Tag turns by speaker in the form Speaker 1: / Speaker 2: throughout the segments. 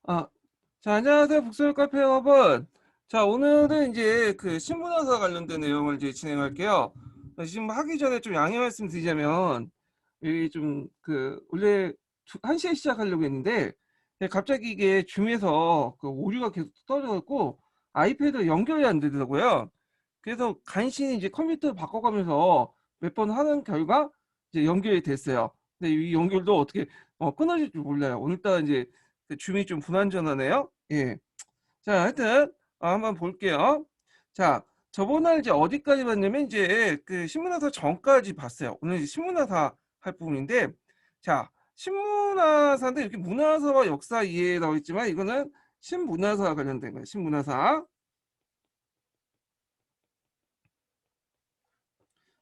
Speaker 1: 아, 자, 안녕하세요. 북서울 카페 여러분. 자, 오늘은 이제 그 신문화사 관련된 내용을 이제 진행할게요. 지금 하기 전에 좀 양해 말씀 드리자면, 이 좀 원래 1시에 시작하려고 했는데, 갑자기 이게 줌에서 그 오류가 계속 떨어져갖고, 아이패드 연결이 안 되더라고요. 그래서 간신히 이제 컴퓨터 바꿔가면서 몇 번 하는 결과, 이제 연결이 됐어요. 근데 이 연결도 어떻게, 끊어질 줄 몰라요. 오늘따라 이제 줌이 좀 불안전하네요. 예. 자, 하여튼 한번 볼게요. 자, 저번에 이제 어디까지 봤냐면 이제 그 신문화사 전까지 봤어요. 오늘 이제 신문화사 할 부분인데, 자, 신문화사인데 이렇게 문화사와 역사 이해에 나와 있지만 이거는 신문화사와 관련된 거예요. 신문화사.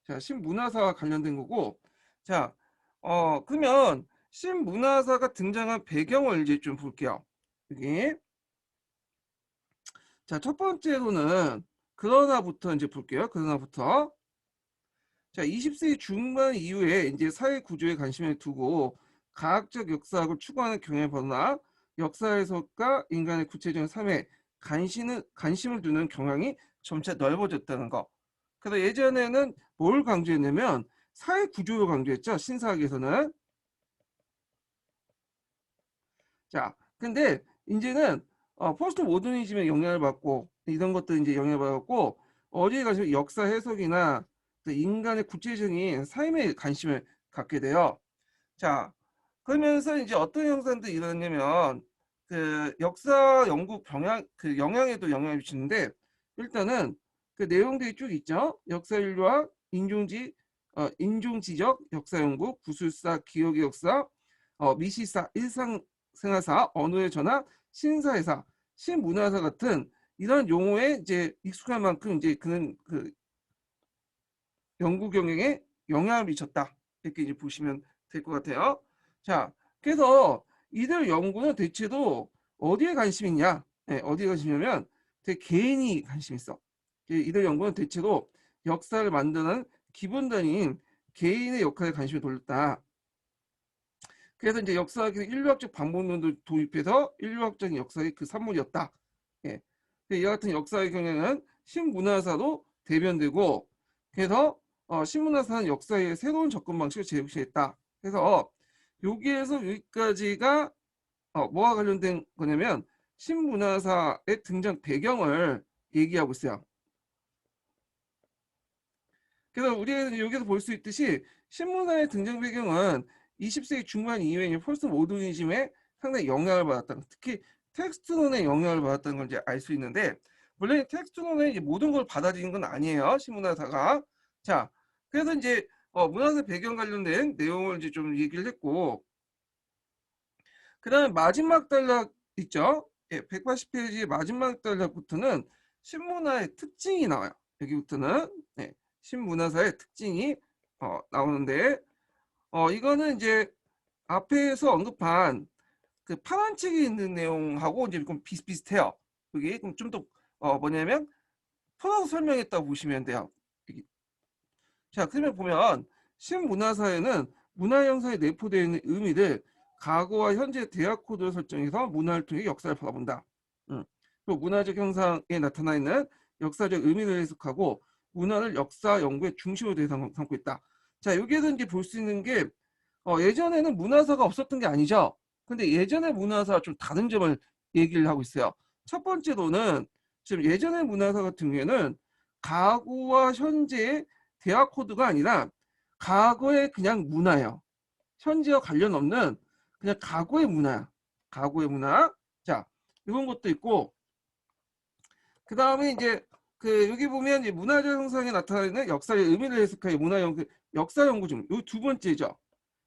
Speaker 1: 자, 신문화사와 관련된 거고, 자, 그러면 신문화사가 등장한 배경을 이제 좀 볼게요. 여기. 자, 첫 번째로는 그러나부터 이제 볼게요. 그러나부터. 자, 20세기 중반 이후에 이제 사회 구조에 관심을 두고 과학적 역사학을 추구하는 경향을 벗어나 역사 해석과 인간의 구체적인 삶에 관심을 두는 경향이 점차 넓어졌다는 거. 그래서 예전에는 뭘 강조했냐면 사회 구조를 강조했죠. 신사학에서는. 자, 근데 이제는 포스트 모더니즘의 영향을 받고 이런 것들 이제 영향을 받았고 어디에 가서 역사 해석이나 또 인간의 구체적인 삶에 관심을 갖게 돼요. 자, 그러면서 이제 어떤 현상들이 일어났냐면 그 역사 연구 경향 그 영향에도 영향을 미치는데 일단은 그 내용들이 쭉 있죠. 역사 인류학, 인종지적 역사 연구, 구술사, 기억의 역사, 미시사, 일상생활사, 언어의 전환, 신사회사, 신문화사 같은 이런 용어에 이제 익숙한 만큼 이제 그는 그 연구 경영에 영향을 미쳤다. 이렇게 이제 보시면 될 것 같아요. 자, 그래서 이들 연구는 대체로 어디에 관심이 있냐? 네, 어디에 관심이냐면 개인이 관심 있어. 이들 연구는 대체로 역사를 만드는 기본 단위인 개인의 역할에 관심을 돌렸다. 그래서 이제 역사학의 인류학적 방법론을 도입해서 인류학적인 역사의 그 산물이었다. 예. 이와 같은 역사의 경향은 신문화사로 대변되고, 그래서 신문화사는 역사의 새로운 접근 방식을 제시했다. 그래서 여기에서 여기까지가 뭐와 관련된 거냐면 신문화사의 등장 배경을 얘기하고 있어요. 그래서 우리가 여기서 볼 수 있듯이 신문화의 등장 배경은 20세기 중반 이후에 폴스 모더니즘에 상당히 영향을 받았다. 특히 텍스트론의 영향을 받았다는 걸 이제 알 수 있는데 물론 텍스트론에 이제 모든 걸 받아들인 건 아니에요. 신문화사가. 자, 그래서 이제 문화사 배경 관련된 내용을 이제 좀 얘기를 했고 그다음에 마지막 단락 있죠? 예, 180페이지의 마지막 단락부터는 신문화의 특징이 나와요. 여기부터는 네, 신문화사의 특징이 나오는데 이거는 이제 앞에서 언급한 그 파란 책에 있는 내용하고 이제 좀 비슷비슷해요. 그게 그럼 좀 더 뭐냐면 풀어서 설명했다고 보시면 돼요. 자, 그러면 보면 신문화사에는 문화 형상에 내포되어 있는 의미를 과거와 현재 대학 코드를 설정해서 문화를 통해 역사를 바라본다. 또 문화적 형상에 나타나 있는 역사적 의미를 해석하고 문화를 역사 연구의 중심으로 삼고 있다. 자, 여기에서 이제 볼 수 있는 게 예전에는 문화사가 없었던 게 아니죠. 근데 예전의 문화사와 좀 다른 점을 얘기를 하고 있어요. 첫 번째로는 지금 예전의 문화사 같은 경우에는 과거와 현재의 대화 코드가 아니라 과거의 그냥 문화예요. 현재와 관련 없는 그냥 과거의 문화야. 과거의 문화. 자, 이런 것도 있고 그 다음에 이제 그 여기 보면 이제 문화적 형상에 나타나는 역사의 의미를 해석하여 문화 연구 역사 연구 중 요 두 번째죠.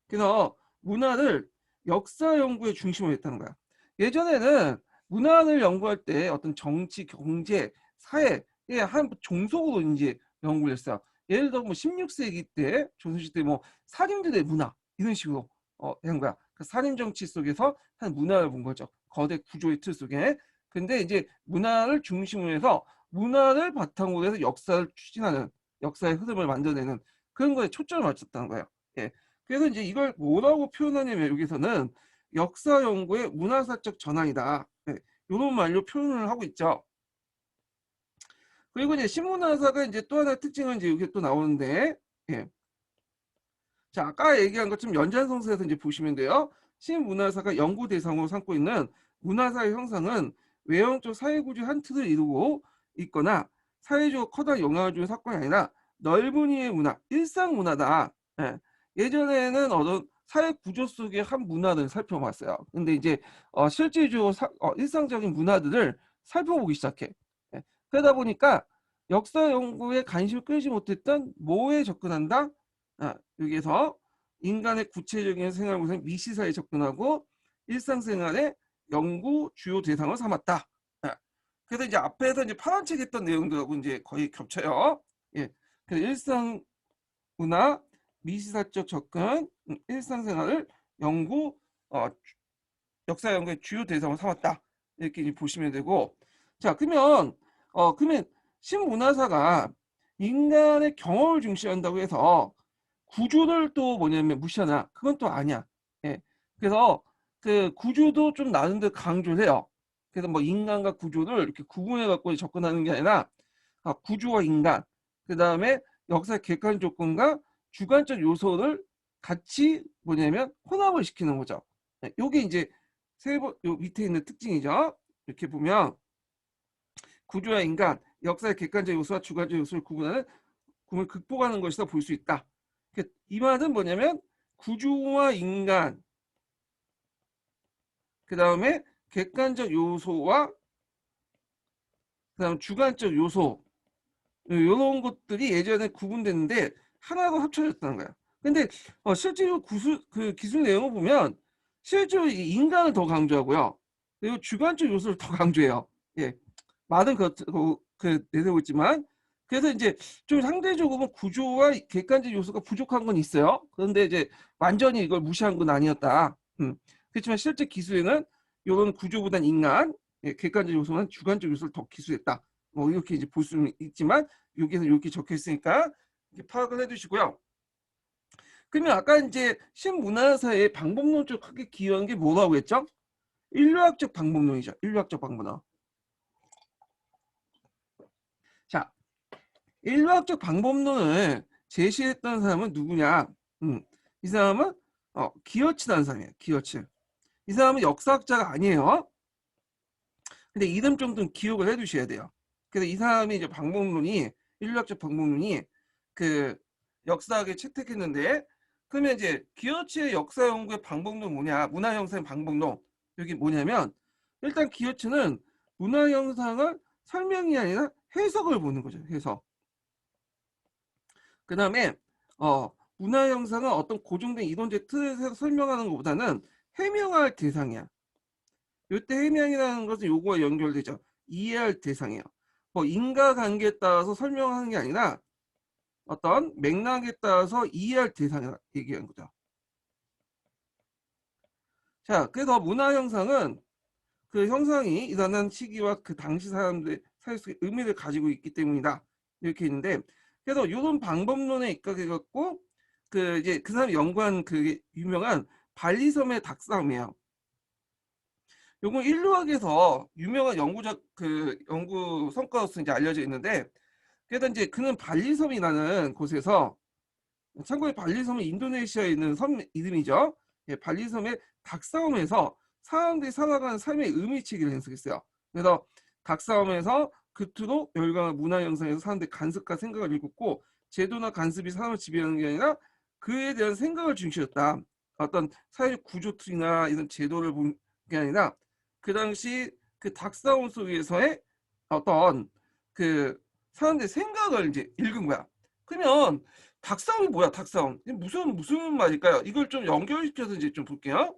Speaker 1: 그래서 문화를 역사 연구의 중심으로 했다는 거야. 예전에는 문화를 연구할 때 어떤 정치, 경제, 사회의 한 종속으로 이제 연구를 했어요. 예를 들어 뭐 16세기 때 조선시대 뭐 살인들의 문화 이런 식으로 한 거야. 그 살인 정치 속에서 한 문화를 본 거죠. 거대 구조의 틀 속에. 근데 이제 문화를 중심으로 해서 문화를 바탕으로 해서 역사를 추진하는 역사의 흐름을 만들어내는 그런 거에 초점을 맞췄다는 거예요. 예. 그래서 이제 이걸 뭐라고 표현하냐면 여기서는 역사 연구의 문화사적 전환이다. 네, 이런 말로 표현을 하고 있죠. 그리고 이제 신문화사가 이제 또 하나 특징은 이제 여기 또 나오는데, 예. 자, 아까 얘기한 것처럼 연장선상에서 이제 보시면 돼요. 신문화사가 연구 대상으로 삼고 있는 문화사의 형상은 외형적 사회구조 한 틀을 이루고 있거나 사회적으로 커다란 영향을 주는 사건이 아니라 넓은 의미의 문화, 일상 문화다. 예. 예전에는 어떤 사회 구조 속의 한 문화를 살펴봤어요. 근데 이제 실질적으로 일상적인 문화들을 살펴보기 시작해. 예. 그러다 보니까 역사 연구에 관심을 끌지 못했던 뭐에 접근한다? 여기에서 인간의 구체적인 생활 모습 미시사에 접근하고 일상생활의 연구 주요 대상을 삼았다. 그래서 이제 앞에서 이제 파란 책 했던 내용들하고 이제 거의 겹쳐요. 예. 그래서 일상 문화 미시사적 접근, 일상생활을 연구, 역사 연구의 주요 대상을 삼았다. 이렇게 이제 보시면 되고, 자, 그러면 신문화사가 인간의 경험을 중시한다고 해서 구조를 또 뭐냐면 무시하나? 그건 또 아니야. 예. 그래서 그 구조도 좀 나름대로 강조를 해요. 그래서 뭐 인간과 구조를 이렇게 구분해 갖고 접근하는 게 아니라 구조와 인간, 그 다음에 역사의 객관 조건과 주관적 요소를 같이 뭐냐면 혼합을 시키는 거죠. 네, 요게 이제 요 밑에 있는 특징이죠. 이렇게 보면 구조와 인간, 역사의 객관적 요소와 주관적 요소를 구분을 극복하는 것이다 볼 수 있다. 이 말은 뭐냐면 구조와 인간, 그 다음에 객관적 요소와 그 다음 주관적 요소, 이런 것들이 예전에 구분됐는데 하나로 합쳐졌다는 거야. 근데 실제로 그 기술 내용을 보면 실제로 인간을 더 강조하고요. 그리고 주관적 요소를 더 강조해요. 예, 말은 내세우고 있지만, 그래서 이제 좀 상대적으로 구조와 객관적 요소가 부족한 건 있어요. 그런데 이제 완전히 이걸 무시한 건 아니었다. 그렇지만 실제 기술에는 이런 구조보단 인간, 객관적 요소만 주관적 요소를 더 기술했다. 뭐 이렇게 이제 볼 수 있지만 여기서 이렇게 적혀 있으니까 이렇게 파악을 해두시고요. 그러면 아까 이제 신문화사의 방법론적하게 기여한 게 뭐라고 했죠? 인류학적 방법론이죠. 인류학적 방법론. 자, 인류학적 방법론을 제시했던 사람은 누구냐? 이 사람은 기어츠라는 사람이에요. 기어츠. 이 사람은 역사학자가 아니에요. 근데 이름 정도는 기억을 해두셔야 돼요. 그래서 이 사람이 이제 방법론이 인류학적 방법론이 그 역사학에 채택했는데, 그러면 이제 기어츠의 역사 연구의 방법론 뭐냐? 문화 형상의 방법론. 여기 뭐냐면 일단 기어츠는 문화 형상을 설명이 아니라 해석을 보는 거죠. 해석. 그 다음에 문화 형상은 어떤 고정된 이론적 틀에서 설명하는 것보다는 해명할 대상이야. 이때 해명이라는 것은 요거와 연결되죠. 이해할 대상이에요. 뭐 인과관계에 따라서 설명하는 게 아니라 어떤 맥락에 따라서 이해할 대상이라 얘기하는 거죠. 자, 그래서 문화 형상은 그 형상이 일어난 시기와 그 당시 사람들의 사회 속의 의미를 가지고 있기 때문이다. 이렇게 있는데, 그래서 이런 방법론에 입각해갖고 그 이제 그 사람이 연구한 그 유명한 발리섬의 닭싸움이에요. 요건 인류학에서 유명한 연구 성과로서 이제 알려져 있는데, 그래서 이제 그는 발리섬이라는 곳에서, 참고로 발리섬은 인도네시아에 있는 섬 이름이죠. 예, 발리섬의 닭싸움에서 사람들이 살아가는 삶의 의미치기를 해석했어요. 그래서 닭싸움에서 그토록 열광한 문화 형상에서 사람들이 간섭과 생각을 읽었고, 제도나 간섭이 사람을 지배하는 게 아니라 그에 대한 생각을 중시했다. 어떤 사회적 구조틀이나 이런 제도를 본 게 아니라 그 당시 그 닭싸움 속에서의 어떤 그 사람들의 생각을 이제 읽은 거야. 그러면 닭싸움이 뭐야? 닭싸움 무슨 말일까요? 이걸 좀 연결시켜서 이제 좀 볼게요.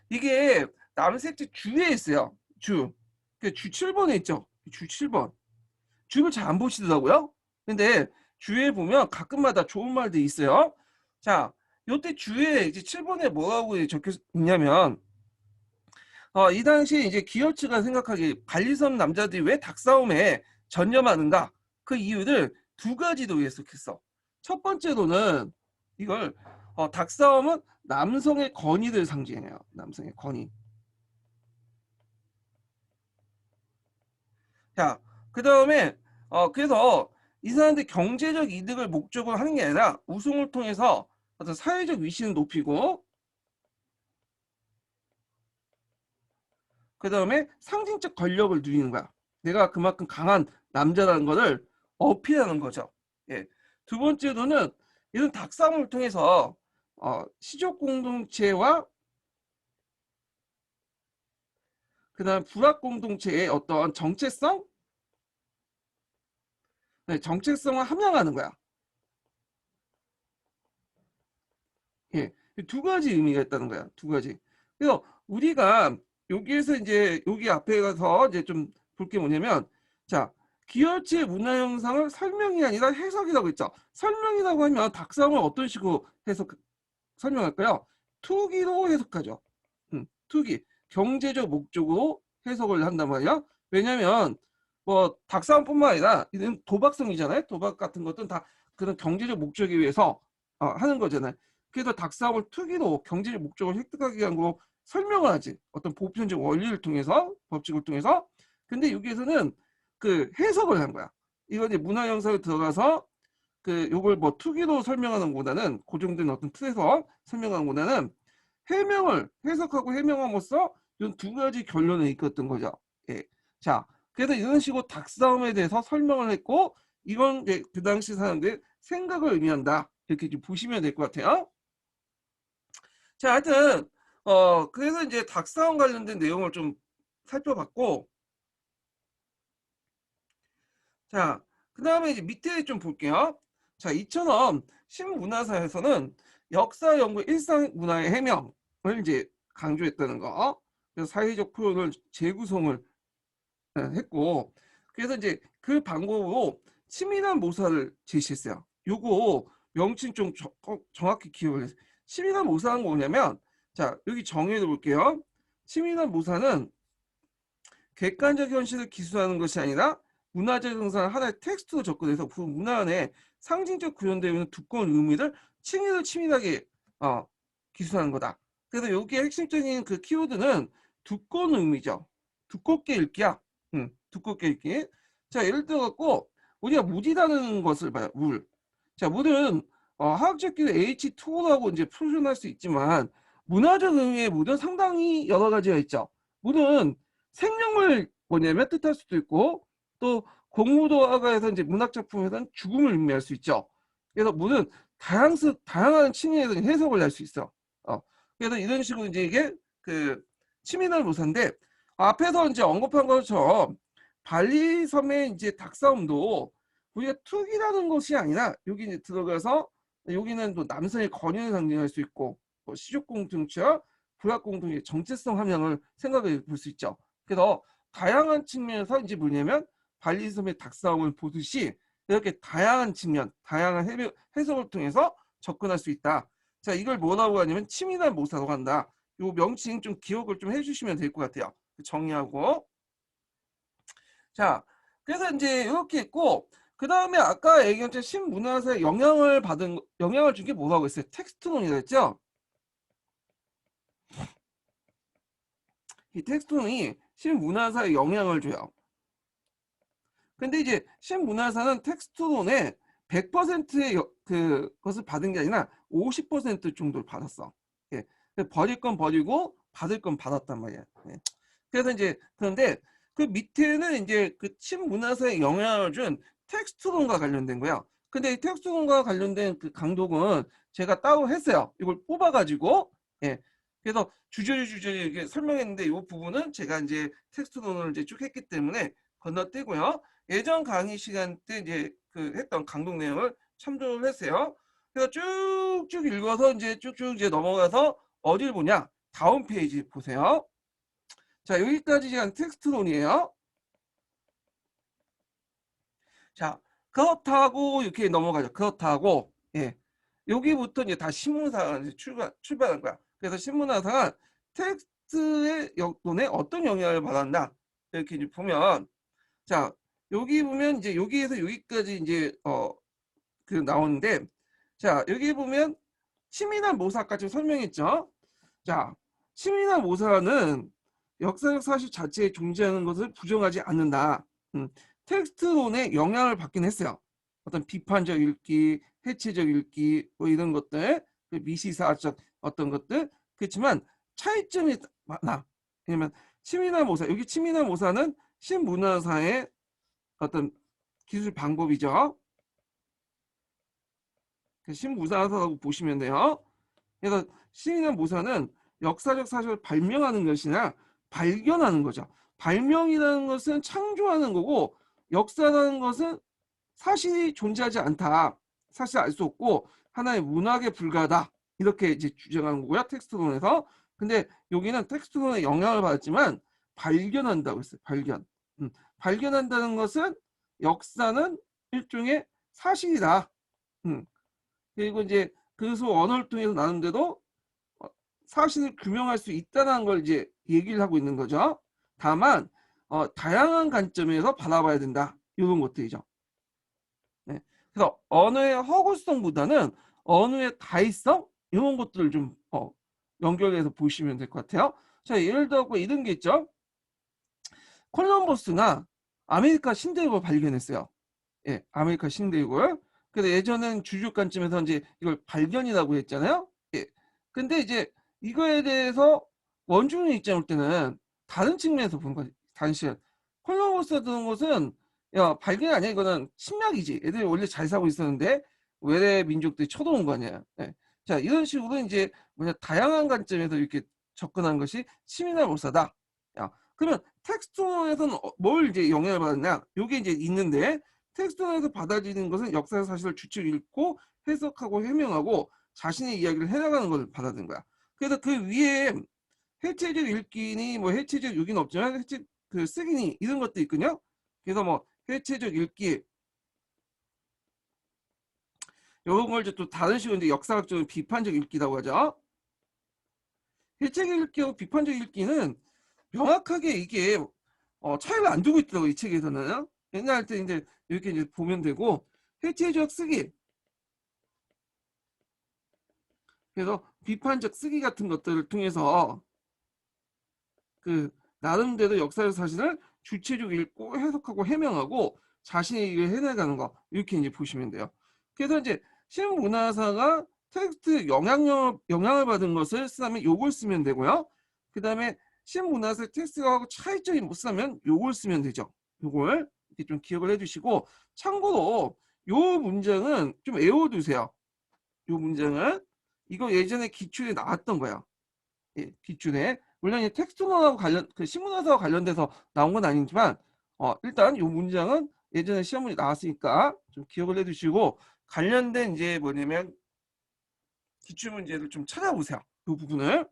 Speaker 1: 이게 남색지 주에 있어요. 주 7번에 있죠. 주 7번. 주를 잘 안 보시더라고요. 근데 주에 보면 가끔마다 좋은 말들이 있어요. 자, 요때 주에 이제 7번에 뭐라고 적혀 있냐면 이 당시에 이제 기어츠가 생각하기에 관리섬 남자들이 왜 닭싸움에 전념하는가? 그 이유를 두 가지로 해석했어. 첫 번째로는 이걸 닭싸움은 남성의 권위를 상징해요. 남성의 권위. 자, 그 다음에 그래서 이 사람들이 경제적 이득을 목적으로 하는 게 아니라 우승을 통해서 어떤 사회적 위신을 높이고 그 다음에 상징적 권력을 누리는 거야. 내가 그만큼 강한 남자라는 거를 어필하는 거죠. 예. 두 번째로는 이런 닭싸움을 통해서 시족 공동체와 그 다음 불합 공동체의 어떤 정체성, 네, 정체성을 함양하는 거야. 예, 두 가지 의미가 있다는 거야. 두 가지. 그래서 우리가 여기에서 이제 여기 앞에 가서 이제 좀 볼 게 뭐냐면, 자, 기어치의 문화 형상을 설명이 아니라 해석이라고 했죠. 설명이라고 하면 닭싸움을 어떤 식으로 설명할까요? 투기로 해석하죠. 투기. 경제적 목적으로 해석을 한단 말이야. 왜냐면 뭐 닭싸움뿐만 아니라 이런 도박성이잖아요. 도박 같은 것들은 다 그런 경제적 목적에 위해서 하는 거잖아요. 그래서 닭싸움을 투기로 경제적 목적을 획득하기 위한 거 설명을 하지. 어떤 보편적 원리를 통해서 법칙을 통해서. 근데 여기에서는 그 해석을 한 거야. 이거 이제 문화 영상에 들어가서 그 요걸 뭐 투기로 설명하는 것보다는 고정된 어떤 틀에서 설명하는 것보다는 해명을 해석하고 해명함으로써 이런 두 가지 결론을 이끌었던 거죠. 예. 자, 그래서 이런 식으로 닭싸움에 대해서 설명을 했고 이건 이제 그 당시 사람들의 생각을 의미한다. 이렇게 좀 보시면 될 것 같아요. 자, 하여튼 그래서 이제 닭싸움 관련된 내용을 좀 살펴봤고, 자, 그 다음에 이제 밑에 좀 볼게요. 자, 이처럼 신문화사에서는 역사 연구 일상 문화의 해명을 이제 강조했다는 거. 그래서 사회적 표현을 재구성을 했고, 그래서 이제 그 방법으로 치밀한 모사를 제시했어요. 요거 명칭 좀 정확히 기억을 해서 치밀한 모사는 뭐냐면, 자, 여기 정의를 볼게요. 치밀한 모사는 객관적 현실을 기술하는 것이 아니라 문화적 형상을 하나의 텍스트로 접근해서 그 문화 안에 상징적 구현되어 있는 두꺼운 의미를 치밀하게 기술하는 거다. 그래서 여기에 핵심적인 그 키워드는 두꺼운 의미죠. 두껍게 읽기야. 두껍게 읽기. 자, 예를 들어 갖고 우리가 물이라는 것을 봐요. 물. 자, 물은 화학적끼리 H2O라고 이제 표현할 수 있지만 문화적 의미의 물은 상당히 여러 가지가 있죠. 물은 생명을 뭐냐면 뜻할 수도 있고 또 공무도화가에서 이제 문학 작품에서는 죽음을 의미할 수 있죠. 그래서 물은 다양한 층위에서 해석을 할 수 있어. 그래서 이런 식으로 이제 이게 그 치밀한 모사인데 앞에서 이제 언급한 것처럼 발리 섬의 이제 닭싸움도 우리가 투기라는 것이 아니라 여기 이제 들어가서 여기는 또 남성의 권위를 상징할 수 있고 뭐 시족 공동체와 부학 공동체의 정체성 함양을 생각해 볼 수 있죠. 그래서 다양한 측면에서 이제 뭐냐면 발리 섬의 닭싸움을 보듯이 이렇게 다양한 측면, 다양한 해석을 통해서 접근할 수 있다. 자, 이걸 뭐라고 하냐면 치밀한 모사라고 한다. 요 명칭 좀 기억을 좀 해주시면 될 것 같아요. 정리하고. 자, 그래서 이제 이렇게 있고, 그 다음에 아까 얘기한 것처럼 신문화사에 영향을 준 게 뭐라고 했어요? 텍스트론이라고 했죠? 이 텍스트론이 신문화사에 영향을 줘요. 근데 이제 신문화사는 텍스트론에 100%의 그것을 받은 게 아니라 50% 정도를 받았어. 예. 버릴 건 버리고 받을 건 받았단 말이야. 예. 그래서 이제 그런데 그 밑에는 이제 그 친문화사에 영향을 준 텍스트론과 관련된 거야. 근데 이 텍스트론과 관련된 그 강독은 제가 따로 했어요. 이걸 뽑아가지고 예. 그래서 주저리 이렇게 설명했는데 이 부분은 제가 이제 텍스트론을 이제 쭉 했기 때문에 건너뛰고요. 예전 강의 시간 때 이제 그 했던 강독 내용을 참조를 했어요. 그래서 쭉쭉 읽어서 이제 쭉쭉 이제 넘어가서 어디를 보냐? 다음 페이지 보세요. 자, 여기까지 제가 텍스트론이에요. 자, 그렇다고 이렇게 넘어가죠. 그렇다고 예. 여기부터 이제 다 신문사가 이제 출발한 거야. 그래서 신문사가 텍스트의 역론에 어떤 영향을 받았나 이렇게 이제 보면 자, 여기 보면 이제 여기에서 여기까지 이제 그 나오는데 자, 여기 보면 치밀한 모사까지 설명했죠. 자, 치밀한 모사는 역사적 사실 자체에 존재하는 것을 부정하지 않는다. 텍스트론에 영향을 받긴 했어요. 어떤 비판적 읽기, 해체적 읽기, 뭐 이런 것들, 그 미시사적 어떤 것들. 그렇지만 차이점이 많아. 왜냐면 치밀한 모사, 여기 치밀한 모사는 신문화사의 어떤 기술 방법이죠. 신문화사라고 보시면 돼요. 그래서 시인의 모사는 역사적 사실을 발명하는 것이나 발견하는 거죠. 발명이라는 것은 창조하는 거고, 역사라는 것은 사실이 존재하지 않다. 사실 알 수 없고 하나의 문학에 불과하다. 이렇게 이제 주장하는 거고요. 텍스트론에서. 근데 여기는 텍스트론의 영향을 받았지만 발견한다고 했어요. 발견. 발견한다는 것은 역사는 일종의 사실이다. 그리고 이제 그래서 언어를 통해서 나누는데도 사실을 규명할 수 있다는 걸 이제 얘기를 하고 있는 거죠. 다만 다양한 관점에서 바라봐야 된다. 이런 것들이죠. 네. 그래서 언어의 허구성보다는 언어의 다의성 이런 것들을 좀 연결해서 보시면 될 것 같아요. 자, 예를 들어 이런 게 있죠. 콜럼버스가 아메리카 신대륙을 발견했어요. 예, 아메리카 신대륙을. 그래서 예전엔 주류 관점에서 이제 이걸 발견이라고 했잖아요. 예. 근데 이제 이거에 대해서 원주민 입장에 볼 때는 다른 측면에서 본 거지. 당시 콜럼버스가 들은 것은 야 발견이 아니야. 이거는 침략이지. 애들이 원래 잘 살고 있었는데 외래 민족들이 쳐들어온 거 아니야. 예. 자, 이런 식으로 이제 뭐냐 다양한 관점에서 이렇게 접근한 것이 시민화 몰사다. 야, 그러면 텍스트에서는 뭘 이제 영향을 받았냐? 요게 이제 있는데 텍스트에서 받아들이는 것은 역사의 사실을 추측 읽고 해석하고 해명하고 자신의 이야기를 해나가는 걸 받아들인 거야. 그래서 그 위에 해체적 읽기니 뭐 해체적 욕기는 없지만 해체 그 쓰기니 이런 것도 있거든요. 그래서 뭐 해체적 읽기 이런 걸 또 다른 식으로 이제 역사학적인 비판적 읽기라고 하죠. 해체적 읽기하고 비판적 읽기는 명확하게 이게 차이를 안 두고 있더라고 이 책에서는. 옛날 때 이제 이렇게 이제 보면 되고 해체적 쓰기 그래서 비판적 쓰기 같은 것들을 통해서 그 나름대로 역사적 사실을 주체적으로 읽고 해석하고 해명하고 자신의 일을 해나가는 거 이렇게 이제 보시면 돼요. 그래서 이제 신문화사가 텍스트 영향을 받은 것을 쓰면 요걸 쓰면 되고요. 그 다음에 신문화사 텍스트하고 차이점이 못 쓰면 요걸 쓰면 되죠. 요걸 이렇게 좀 기억을 해주시고 참고로 요 문장은 좀 외워두세요. 요 문장은 이거 예전에 기출에 나왔던 거야. 예, 기출에 물론 텍스트론하고 관련 그 신문화사와 관련돼서 나온 건 아니지만 일단 이 문장은 예전에 시험문이 나왔으니까 좀 기억을 해두시고 관련된 이제 뭐냐면 기출 문제를 좀 찾아보세요. 이 부분을.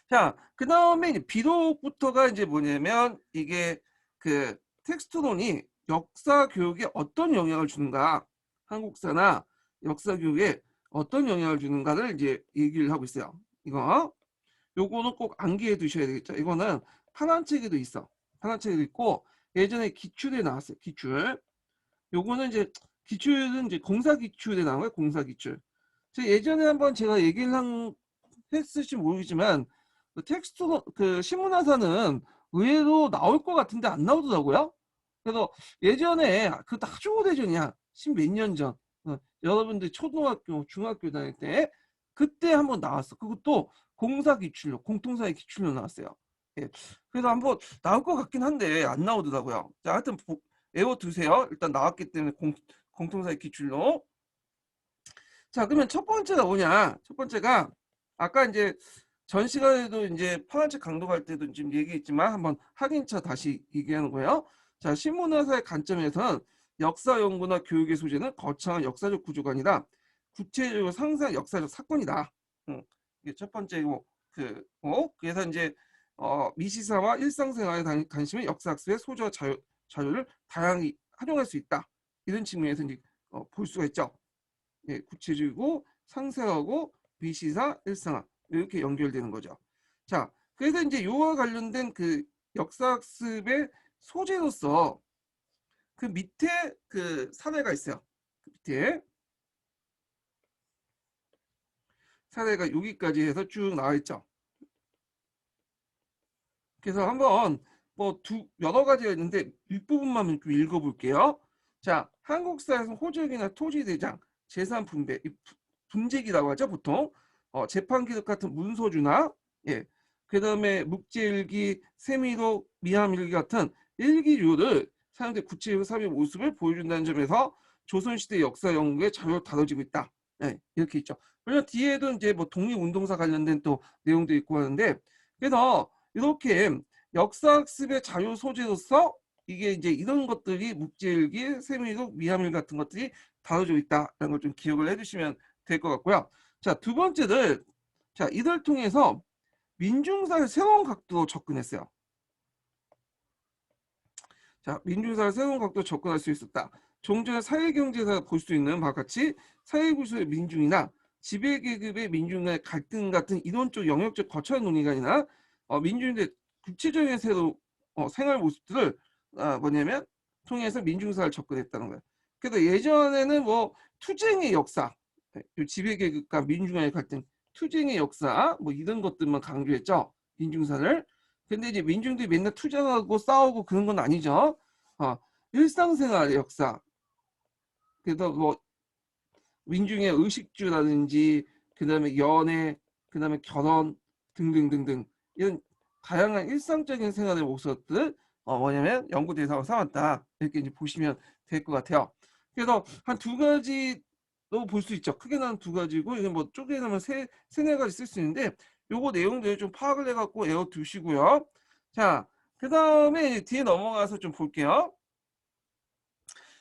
Speaker 1: 자, 그 다음에 이제 비록부터가 이제 뭐냐면 이게 그 텍스트론이 역사 교육에 어떤 영향을 주는가, 한국사나 역사 교육에 어떤 영향을 주는가를 이제 얘기를 하고 있어요. 이거. 요거는 꼭 암기해 두셔야 되겠죠. 이거는 파란 책에도 있어. 파란 책에도 있고 예전에 기출에 나왔어요. 기출. 요거는 이제 기출은 이제 공사 기출에 나온 거예요. 공사 기출. 예전에 한번 제가 얘기를 했을지 모르겠지만 그 텍스트 그 신문화사는 의외로 나올 것 같은데 안 나오더라고요. 그래서 예전에 그것도 아주 오래전이야. 십몇 년 전. 여러분들 초등학교, 중학교 다닐 때 그때 한번 나왔어. 그것도 공사 기출로, 공통사의 기출로 나왔어요. 예. 그래서 한번 나올 것 같긴 한데 안 나오더라고요. 자, 하여튼 외워두세요. 일단 나왔기 때문에 공통사의 기출로. 자, 그러면 첫 번째가 뭐냐? 첫 번째가 아까 이제 전 시간에도 이제 파란책 강독할 때도 지금 얘기했지만 한번 확인차 다시 얘기하는 거예요. 자, 신문화사의 관점에서는 역사 연구나 교육의 소재는 거창한 역사적 구조가 아니라 구체적으로 상세한 역사적 사건이다. 이게 첫 번째고 그래서 이제 미시사와 일상생활에 관심은 역사학습의 소재와 자료를 다양히 활용할 수 있다. 이런 측면에서 이제 볼 수가 있죠. 예, 구체적이고 상세하고 미시사, 일상화 이렇게 연결되는 거죠. 자, 그래서 이제 요와 관련된 그 역사학습의 소재로서 그 밑에 그 사례가 있어요. 그 밑에 사례가 여기까지 해서 쭉 나와 있죠. 그래서 한번 뭐 여러 가지가 있는데 윗부분만 좀 읽어볼게요. 자, 한국사에서 호적이나 토지대장, 재산 분배, 분재기라고 하죠, 보통. 재판 기록 같은 문서주나, 예, 그 다음에 묵제일기, 세미록, 미함일기 같은 일기류를 사용된 구체적 사회 모습을 보여준다는 점에서 조선시대 역사 연구의 자료로 다뤄지고 있다. 예, 이렇게 있죠. 물론 뒤에도 이제 뭐 독립운동사 관련된 또 내용도 있고 하는데, 그래서 이렇게 역사학습의 자료 소재로서 이게 이제 이런 것들이 묵제일기, 세미록, 미함일 같은 것들이 다뤄져 있다라는 걸 좀 기억을 해주시면 될 것 같고요. 자, 두 번째는 자, 이들 통해서 민중사를 새로운 각도로 접근했어요. 자, 민중사를 새로운 각도로 접근할 수 있었다. 종전의 사회경제에서 볼 수 있는 바와 같이 사회구조의 민중이나 지배계급의 민중 간의 갈등 같은 이론적 영역적 거창한 논의가 아니라 민중의 구체적인 새로 생활 모습들을 뭐냐면 통해서 민중사를 접근했다는 거예요. 그래서 예전에는 뭐 투쟁의 역사, 지배계급과 민중 간의 갈등, 투쟁의 역사 뭐 이런 것들만 강조했죠. 민중사를. 근데 이제 민중들이 맨날 투쟁하고 싸우고 그런 건 아니죠. 일상생활의 역사. 그래서 뭐 민중의 의식주라든지 그다음에 연애, 그다음에 결혼 등등등등 이런 다양한 일상적인 생활의 모습들 뭐냐면 연구 대상으로 삼았다. 이렇게 이제 보시면 될 것 같아요. 그래서 한 두 가지로 볼 수 있죠. 크게 나는 두 가지고 이건 뭐 쪼개놓으면 세네 가지 쓸 수 있는데 요거 내용들을 좀 파악을 해갖고 외워두시고요. 자, 그 다음에 뒤에 넘어가서 좀 볼게요.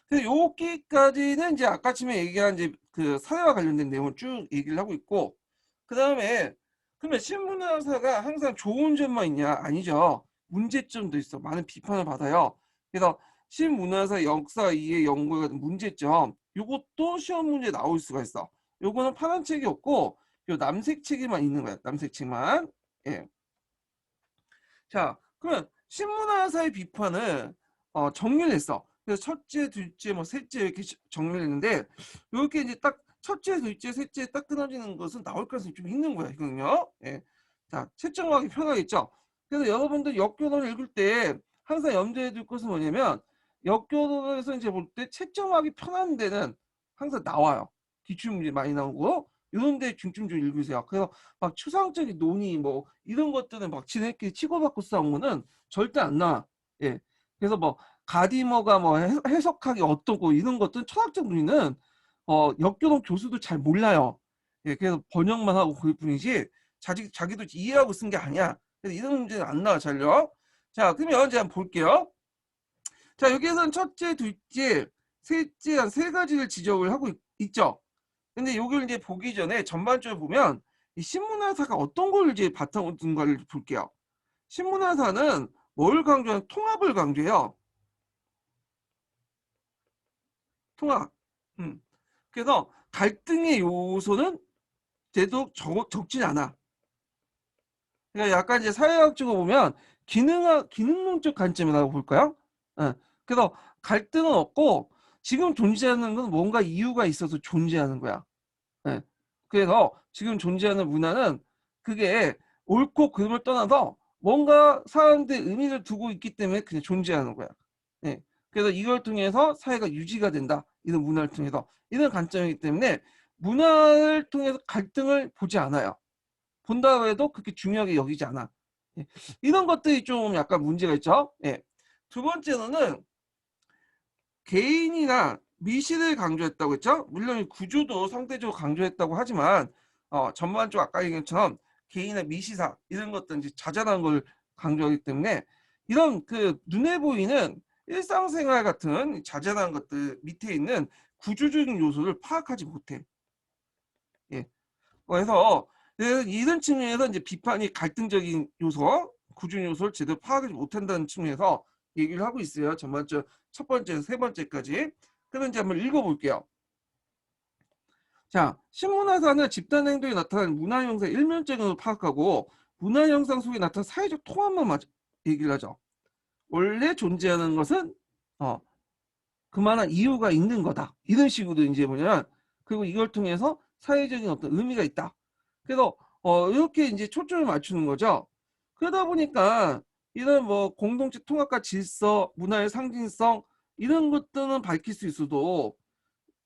Speaker 1: 그래서 여기까지는 이제 아까 처음에 얘기한 이제 그 사회와 관련된 내용을 쭉 얘기를 하고 있고, 그 다음에 그러면 신문화사가 항상 좋은 점만 있냐? 아니죠. 문제점도 있어. 많은 비판을 받아요. 그래서 신문화사 역사 이해 연구에 관한 문제점, 요것도 시험 문제 나올 수가 있어. 요거는 파란 책이 없고 요 남색 책에만 있는 거야. 남색 책만. 예. 자, 그러면 신문화사의 비판을 정리를 했어. 그래서 첫째, 둘째, 뭐 셋째 이렇게 정리를 했는데 이렇게 이제 딱 첫째, 둘째, 셋째 딱 끊어지는 것은 나올 가능성이 좀 있는 거야, 이거는요. 예. 자, 채점하기 편하겠죠. 그래서 여러분들 역교론을 읽을 때 항상 염두에 둘 것은 뭐냐면 역교론에서 이제 볼 때 채점하기 편한 데는 항상 나와요. 기출문제 많이 나오고 이런 데 중점 좀 읽으세요. 그래서 막 추상적인 논의 뭐 이런 것들은 막 지네끼리 치고받고 싸운 거는 절대 안 나와. 예. 그래서 뭐 가디머가 뭐 해석하기 어떠고 이런 것들은 철학적 논의는 역교동 교수도 잘 몰라요. 예. 그래서 번역만 하고 그럴 뿐이지 자기도 이해하고 쓴 게 아니야. 그래서 이런 문제는 안 나와 잘요. 자, 그러면 이제 한번 볼게요. 자, 여기에서는 첫째, 둘째, 셋째 한 세 가지를 지적을 하고 있죠. 근데 요걸 이제 보기 전에 전반적으로 보면 이 신문화사가 어떤 걸 이제 바탕으로 둔가를 볼게요. 신문화사는 뭘 강조하는 통합을 강조해요. 통합. 그래서 갈등의 요소는 제도 적진 않아. 그러니까 약간 이제 사회학적으로 보면 기능론적 관점이라고 볼까요? 예. 그래서 갈등은 없고 지금 존재하는 건 뭔가 이유가 있어서 존재하는 거야. 예. 그래서 지금 존재하는 문화는 그게 옳고 그름을 떠나서 뭔가 사람들의 의미를 두고 있기 때문에 그냥 존재하는 거야. 예. 그래서 이걸 통해서 사회가 유지가 된다. 이런 문화를 통해서. 이런 관점이기 때문에 문화를 통해서 갈등을 보지 않아요. 본다고 해도 그렇게 중요하게 여기지 않아. 예. 이런 것들이 좀 약간 문제가 있죠. 예. 두 번째로는 개인이나 미시를 강조했다고 했죠. 물론 구조도 상대적으로 강조했다고 하지만 전반적으로 아까 얘기한 것처럼 개인의 미시사 이런 것들 이제 자잘한 걸 강조하기 때문에 이런 그 눈에 보이는 일상생활 같은 자잘한 것들 밑에 있는 구조적인 요소를 파악하지 못해. 예. 그래서 이런 측면에서 이제 비판이 갈등적인 요소, 구조 요소를 제대로 파악하지 못한다는 측면에서 얘기를 하고 있어요. 전반적 첫 번째에서 세 번째까지. 그럼 이제 한번 읽어볼게요. 자, 신문화사는 집단 행동에 나타나는 문화 형상의 일면적으로 파악하고 문화 형상 속에 나타나는 사회적 통합만 얘기를 하죠. 원래 존재하는 것은 그만한 이유가 있는 거다. 이런 식으로 이제 뭐냐면 그리고 이걸 통해서 사회적인 어떤 의미가 있다. 그래서 이렇게 이제 초점을 맞추는 거죠. 그러다 보니까 이런 뭐 공동체 통합과 질서, 문화의 상징성 이런 것들은 밝힐 수 있어도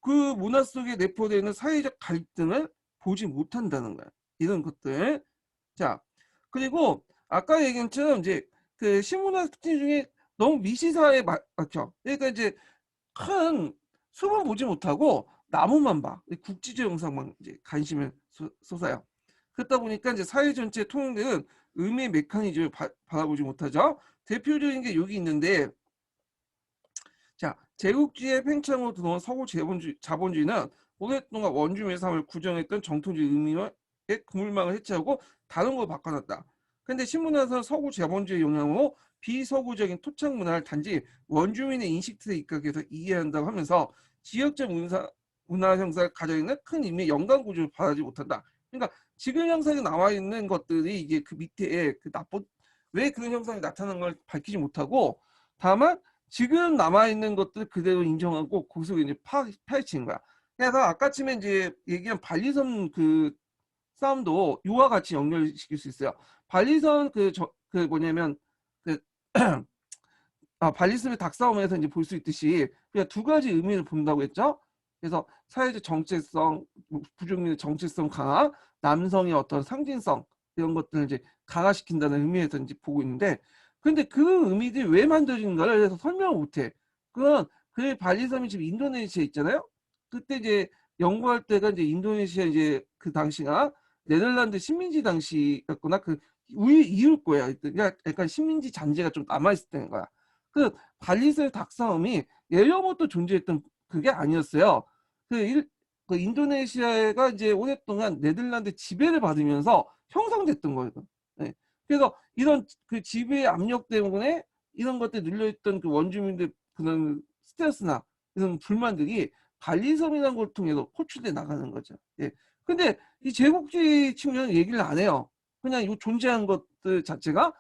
Speaker 1: 그 문화 속에 내포되어 있는 사회적 갈등을 보지 못한다는 거야. 이런 것들. 자, 그리고 아까 얘기한 것처럼 이제 그 신문화 특징 중에 너무 미시사에 막혀. 그러니까 이제 큰 숲은 보지 못하고 나무만 봐. 국지적 영상만 이제 관심을 쏟아요. 그렇다 보니까 이제 사회 전체에 통용되는 의미의 메커니즘을 바라보지 못하죠. 대표적인 게 여기 있는데, 자, 제국주의의 팽창으로 들어온 서구 자본주의는 오랫동안 원주민의 삶을 구정했던 정통주의 의미의 그물망을 해체하고 다른 걸 바꿔놨다. 근데 신문에서 서구 자본주의 영향으로 비서구적인 토착 문화를 단지 원주민의 인식 틀에 입각해서 이해한다고 하면서 지역적 문화 형상을 가져 있는 큰 의미의 연관 구조를 바라지 못한다. 그러니까 지금 형상에 나와 있는 것들이 이게 그 밑에 그 나쁜 왜 그런 형상이 나타나는 걸 밝히지 못하고 다만 지금 남아있는 것들 그대로 인정하고 거기서 이제 파헤치는 거야. 그래서 아까쯤에 이제 얘기한 발리선 그 싸움도 이와 같이 연결시킬 수 있어요. 발리선 그 뭐냐면 그 발리선의 닭싸움에서 이제 볼 수 있듯이 그냥 두 가지 의미를 본다고 했죠. 그래서 사회적 정체성, 부족민의 정체성 강화, 남성의 어떤 상징성 이런 것들을 이제 강화시킨다는 의미에서 이제 보고 있는데, 근데 그 의미들이 왜 만들어진가를 해서 설명을 못해. 그건 그 발리섬이 지금 인도네시아에 있잖아요. 그때 이제 연구할 때가 이제 인도네시아 이제 그 당시가 네덜란드 식민지 당시였거나 그 이후일 거야. 그러니까 약간 식민지 잔재가 좀 남아있을 때인 거야. 그 발리섬 닭싸움이 예전부터 존재했던 그게 아니었어요. 그 인도네시아가 이제 오랫동안 네덜란드 지배를 받으면서 형성됐던 거예요. 네. 그래서 이런 그 지배 압력 때문에 이런 것들 눌려있던 그 원주민들 그런 스트레스나 이런 불만들이 발리섬이라는 걸 통해서 호출돼 나가는 거죠. 예. 근데 이 제국주의 측면은 얘기를 안 해요. 그냥 이 존재하는 것들 자체가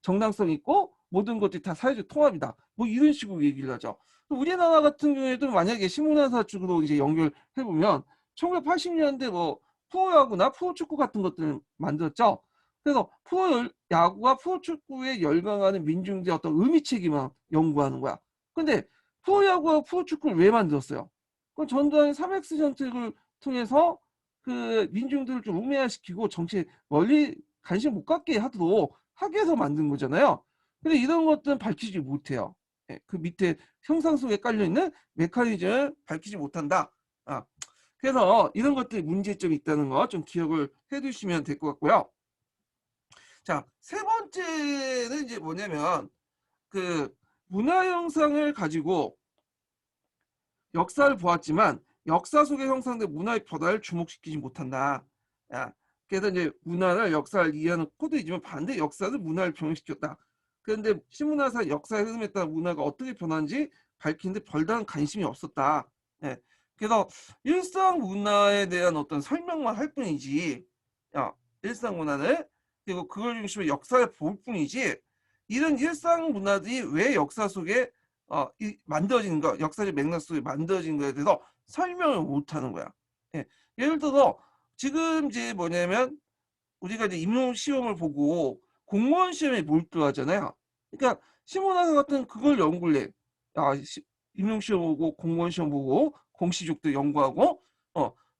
Speaker 1: 정당성 있고 모든 것들이 다 사회적 통합이다. 뭐 이런 식으로 얘기를 하죠. 우리나라 같은 경우에도 만약에 신문화사 쪽으로 이제 연결해 보면 1980년대 뭐 프로야구나 프로축구 같은 것들을 만들었죠. 그래서 프로야구와 프로축구에 열광하는 민중들의 어떤 의미책임을 연구하는 거야. 근데 프로야구와 프로축구를 왜 만들었어요? 그 전두환의 3X 정책을 통해서 그 민중들을 좀 우매화시키고 정치에 멀리 관심 못 갖게 하도록 하기 위해서 만든 거잖아요. 근데 이런 것들은 밝히지 못해요. 예, 그 밑에 형상 속에 깔려있는 메커니즘을 밝히지 못한다. 그래서 이런 것들이 문제점이 있다는 거 좀 기억을 해두시면 될 것 같고요. 자, 세 번째는 이제 뭐냐면 그 문화 형상을 가지고 역사를 보았지만 역사 속에 형성된 문화의 변화를 주목시키지 못한다. 야, 그래서 이제 문화를 역사를 이해하는 코드이지만 반대 역사는 문화를 병행시켰다. 그런데 신문화사 역사의 흐름에 따라 문화가 어떻게 변하는지 밝히는데 별다른 관심이 없었다. 예. 그래서 일상 문화에 대한 어떤 설명만 할 뿐이지, 일상 문화를 그리고 그걸 중심으로 역사를 볼 뿐이지 이런 일상 문화들이 왜 역사 속에 만들어진 거, 역사적 맥락 속에 만들어진 거에 대해서 설명을 못 하는 거야. 예. 예를 들어서 지금 이제 뭐냐면 우리가 이제 임용 시험을 보고 공무원 시험에 몰두하잖아요. 그러니까 시문화사 같은 그걸 연구를 해. 임용 시험 보고 공무원 시험 보고 공시족도 연구하고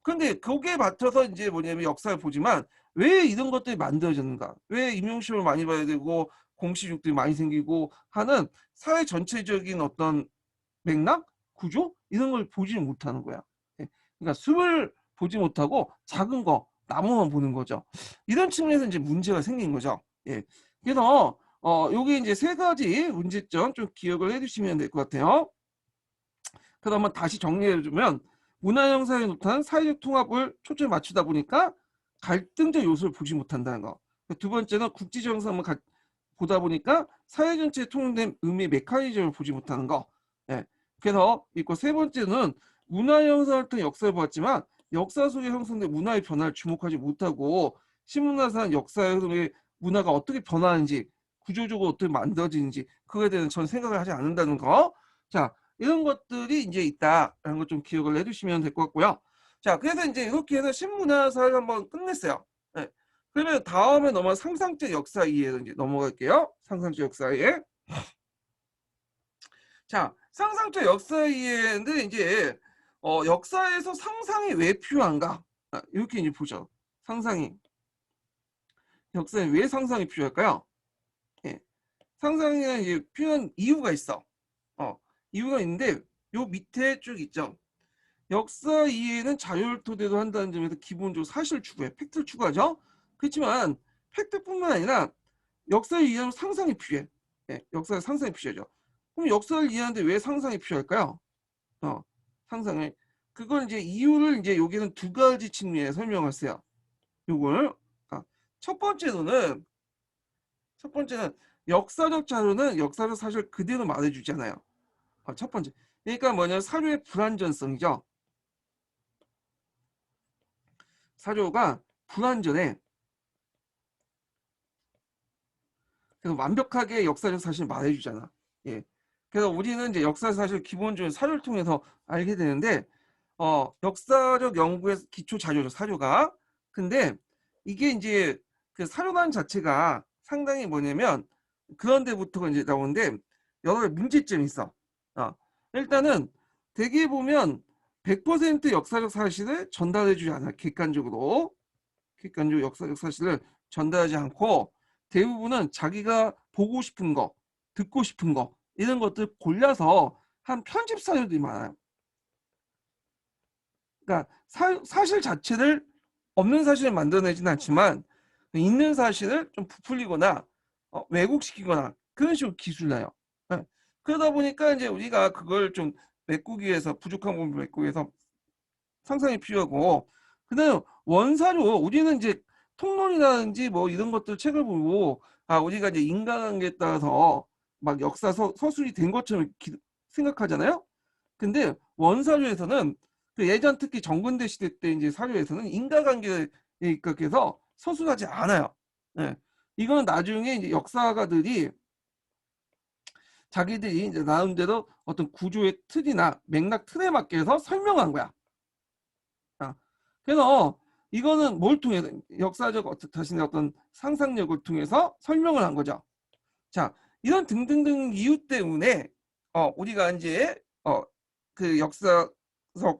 Speaker 1: 근데 거기에 맞춰서 이제 뭐냐면 역사를 보지만 왜 이런 것들이 만들어졌는가? 왜 임용 시험을 많이 봐야 되고 공시족들이 많이 생기고 하는 사회 전체적인 어떤 맥락, 구조 이런 걸 보지 못하는 거야. 예. 그러니까 숲을 보지 못하고 작은 거, 나무만 보는 거죠. 이런 측면에서 이제 문제가 생긴 거죠. 예. 그래서 여기 이제 세 가지 문제점 좀 기억을 해두시면 될 것 같아요. 그러면 다시 정리해주면 문화 형상에 나타난 사회적 통합을 초점을 맞추다 보니까 갈등적 요소를 보지 못한다는 거. 두 번째는 국지적 형상을 보다 보니까 사회 전체에 통용된 의미 메커니즘을 보지 못하는 거. 예. 그래서 있고 세 번째는 문화 형상을 통해 역사를 보았지만 역사 속에 형성된 문화의 변화를 주목하지 못하고 신문화사는 역사의 흐름에 문화가 어떻게 변화하는지 구조적으로 어떻게 만들어지는지 그거에 대해서 전 생각을 하지 않는다는 거. 자, 이런 것들이 이제 있다라는 걸 좀 기억을 해두시면 될 것 같고요. 자, 그래서 이제 이렇게 해서 신문화사를 한번 끝냈어요. 네. 그러면 다음에 넘어 상상적 역사 이해로 이제 넘어갈게요. 상상적 역사 이해. 자, 상상적 역사 이해인데 이제 역사에서 상상이 왜 필요한가? 이렇게 이제 보죠. 상상이 역사에 왜 상상이 필요할까요? 예. 상상이 이제 필요한 이유가 있어. 이유가 있는데 요 밑에 쭉 있죠. 역사 이해는 자료를 토대로 한다는 점에서 기본적으로 사실 추구해 팩트를 추구하죠. 그렇지만 팩트뿐만 아니라 역사를 이해하면 상상이 필요해. 예, 역사의 상상이 필요하죠. 그럼 역사를 이해하는데 왜 상상이 필요할까요? 상상을 그걸 이제 이유를 이제 여기는 두 가지 측면에 설명했어요. 요걸 첫 번째는 역사적 자료는 역사적 사실 그대로 말해주잖아요. 첫 번째. 그러니까 뭐냐 사료의 불완전성이죠. 사료가 불완전해. 그래서 완벽하게 역사적 사실을 말해주잖아. 예. 그래서 우리는 이제 역사 사실 기본적으로 사료를 통해서 알게 되는데, 역사적 연구의 기초 자료죠, 사료가. 근데 이게 이제 그 사료란 자체가 상당히 뭐냐면 그런 데부터가 이제 나오는데 여러 가지 문제점이 있어. 일단은 대개 보면 100% 역사적 사실을 전달해주지 않아. 객관적으로 역사적 사실을 전달하지 않고 대부분은 자기가 보고 싶은 거, 듣고 싶은 거 이런 것들 골라서 한 편집 사료들이 많아요. 그러니까 사실 자체를 없는 사실을 만들어내지는 않지만 있는 사실을 좀 부풀리거나 왜곡시키거나 그런 식으로 기술나요. 네. 그러다 보니까 이제 우리가 그걸 좀 메꾸기 위해서 부족한 부분을 메꾸기 위해서 상상이 필요하고 그다음 원사료 우리는 이제 통론이라든지 뭐 이런 것들 책을 보고 우리가 이제 인간관계에 따라서 막 역사 서술이 된 것처럼 생각하잖아요. 근데 원사료에서는 그 예전 특히 정근대 시대 때 이제 사료에서는 인과관계에 입각해서 서술하지 않아요. 네. 이거는 나중에 이제 역사가들이 자기들이 이제 나름대로 어떤 구조의 틀이나 맥락 틀에 맞게 해서 설명한 거야. 그래서 이거는 뭘 통해서 역사적 자신의 어떤 상상력을 통해서 설명을 한 거죠. 자, 이런 등등등 이유 때문에 우리가 이제 그 역사적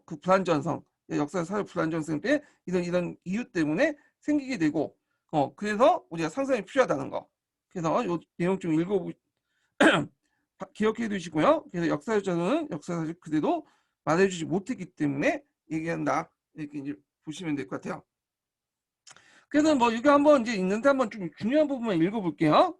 Speaker 1: 그 불안전성, 역사 사회 불안전성 때 이런 이유 때문에 생기게 되고 그래서 우리가 상상이 필요하다는 거. 그래서 이 내용 좀 기억해 두시고요. 그래서 역사적으로는 역사사실 그대로 말해주지 못했기 때문에 얘기한다. 이렇게 이제 보시면 될 것 같아요. 그래서 뭐 이거 한번 이제 있는데 한번 좀 중요한 부분만 읽어볼게요.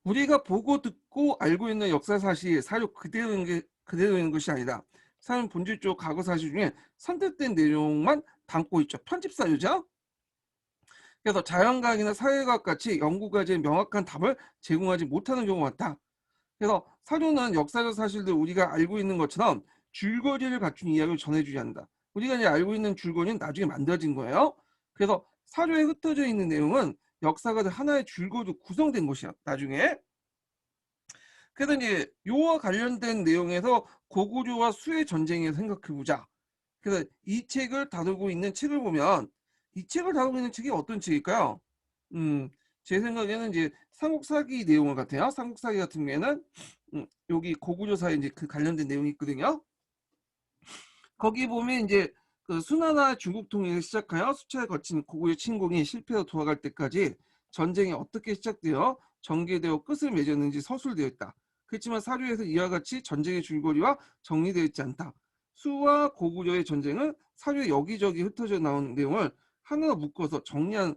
Speaker 1: 우리가 보고 듣고 알고 있는 역사 사실 사료 그대로인 것이 아니다. 사람 본질적 과거 사실 중에 선택된 내용만 담고 있죠. 편집 사료죠. 그래서 자연과학이나 사회과학 같이 연구과제의 명확한 답을 제공하지 못하는 경우가 많다. 그래서 사료는 역사적 사실들 우리가 알고 있는 것처럼 줄거리를 갖춘 이야기를 전해주지 않는다. 우리가 이제 알고 있는 줄거리는 나중에 만들어진 거예요. 그래서 사료에 흩어져 있는 내용은 역사가 하나의 줄거리로 구성된 것이야. 나중에. 그래서 이제 요와 관련된 내용에서 고구려와 수의 전쟁에 생각해보자. 그래서 이 책을 다루고 있는 책을 보면 이 책을 다루고 있는 책이 어떤 책일까요? 제 생각에는 이제 삼국사기 내용을 같아요. 삼국사기 같은 경우에는 여기 고구려사에 이제 그 관련된 내용이 있거든요. 거기 보면 이제 그 수나나 중국 통일을 시작하여 수차에 거친 고구려 침공이 실패로 돌아갈 때까지 전쟁이 어떻게 시작되어 전개되어 끝을 맺었는지 서술되어 있다. 그렇지만 사료에서 이와 같이 전쟁의 줄거리와 정리되어 있지 않다. 수와 고구려의 전쟁은 사료에 여기저기 흩어져 나온 내용을 하나로 묶어서 정리한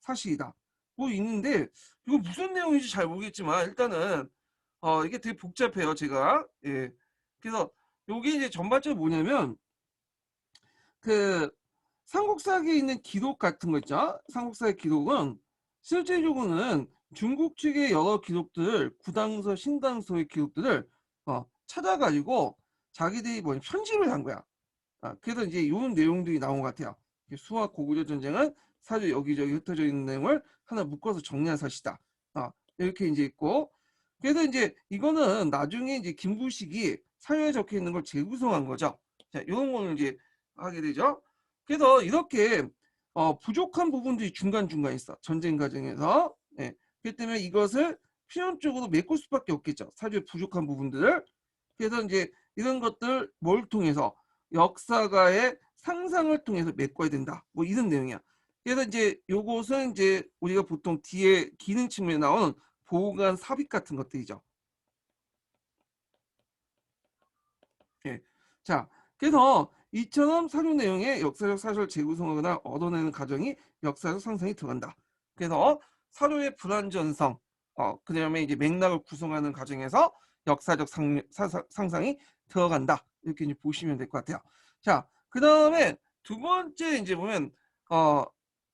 Speaker 1: 사실이다. 뭐 있는데 이거 무슨 내용인지 잘 모르겠지만 일단은 이게 되게 복잡해요. 제가 그래서 요게 이제 전반적으로 뭐냐면 그 삼국사기에 있는 기록 같은 거 있죠. 삼국사의 기록은 실제적으로는 중국 측의 여러 기록들을 구당서, 신당서의 기록들을 찾아가지고 자기들이 뭐 편집을 한 거야. 그래서 이제 이런 내용들이 나온 것 같아요. 수와 고구려 전쟁은 사주 여기저기 흩어져 있는 내용을 하나 묶어서 정리한 사실이다. 이렇게 이제 있고, 그래서 이제 이거는 나중에 이제 김부식이 사유에 적혀 있는 걸 재구성한 거죠. 자, 이런 거를 이제 하게 되죠. 그래서 이렇게 부족한 부분들이 중간중간 있어. 전쟁 과정에서. 예. 그렇기 때문에 이것을 필연적으로 메꿀 수밖에 없겠죠. 사주의 부족한 부분들을. 그래서 이제 이런 것들 뭘 통해서 역사가의 상상을 통해서 메꿔야 된다. 뭐 이런 내용이야. 그래서 이제 요것은 이제 우리가 보통 뒤에 기능 측면에 나오는 보관 삽입 같은 것들이죠. 예. 자, 그래서 이처럼 사료 내용의 역사적 사실을 재구성하거나 얻어내는 과정이 역사적 상상이 들어간다. 그래서 사료의 불완전성, 그다음에 이제 맥락을 구성하는 과정에서 역사적 상상이 들어간다. 이렇게 이제 보시면 될 것 같아요. 자, 그다음에 두 번째 이제 보면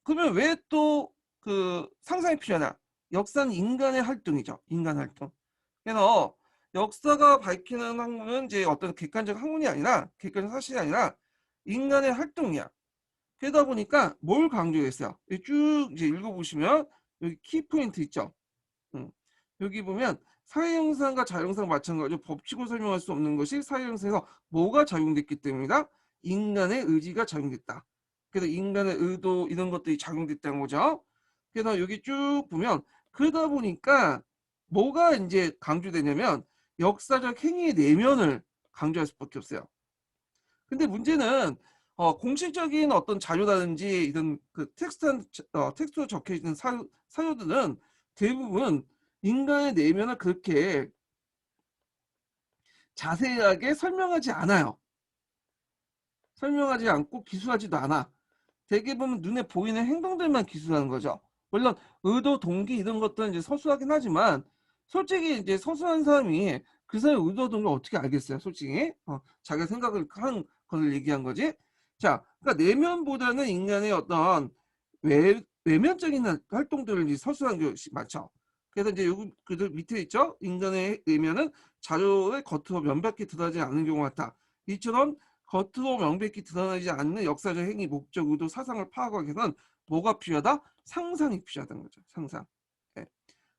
Speaker 1: 그러면 왜 또 그 상상이 필요하냐? 역사는 인간의 활동이죠. 인간 활동. 그래서 역사가 밝히는 학문은 이제 어떤 객관적 학문이 아니라 객관적 사실이 아니라 인간의 활동이야. 그러다 보니까 뭘 강조했어요? 쭉 이제 읽어보시면 여기 키포인트 있죠. 여기 보면 사회 형상과 자연상 마찬가지로 법칙으로 설명할 수 없는 것이 사회 형상에서 뭐가 작용됐기 때문이다. 인간의 의지가 작용됐다. 그래서 인간의 의도 이런 것들이 작용됐다는 거죠. 그래서 여기 쭉 보면 그러다 보니까 뭐가 이제 강조되냐면 역사적 행위의 내면을 강조할 수밖에 없어요. 근데 문제는 공식적인 어떤 자료라든지 이런 그 텍스트로 적혀 있는 사료들은 대부분 인간의 내면을 그렇게 자세하게 설명하지 않아요. 설명하지 않고 기술하지도 않아. 대개 보면 눈에 보이는 행동들만 기술하는 거죠. 물론 의도, 동기 이런 것들은 이제 서술하긴 하지만 솔직히 이제 서술한 사람이 그 사람의 의도, 동기를 어떻게 알겠어요? 솔직히 자기가 생각을 한 것을 얘기한 거지. 자, 그러니까 내면보다는 인간의 어떤 외면적인 활동들을 이제 서술한 것이 많죠. 그래서 이제 여기 그 밑에 있죠. 인간의 내면은 자료의 겉으로 명백히 드러나지 않는 경우 같다. 이처럼 겉으로 명백히 드러나지 않는 역사적 행위, 목적, 의도, 사상을 파악하기 위해서는 뭐가 필요하다? 상상이 필요하다는 거죠. 상상. 네.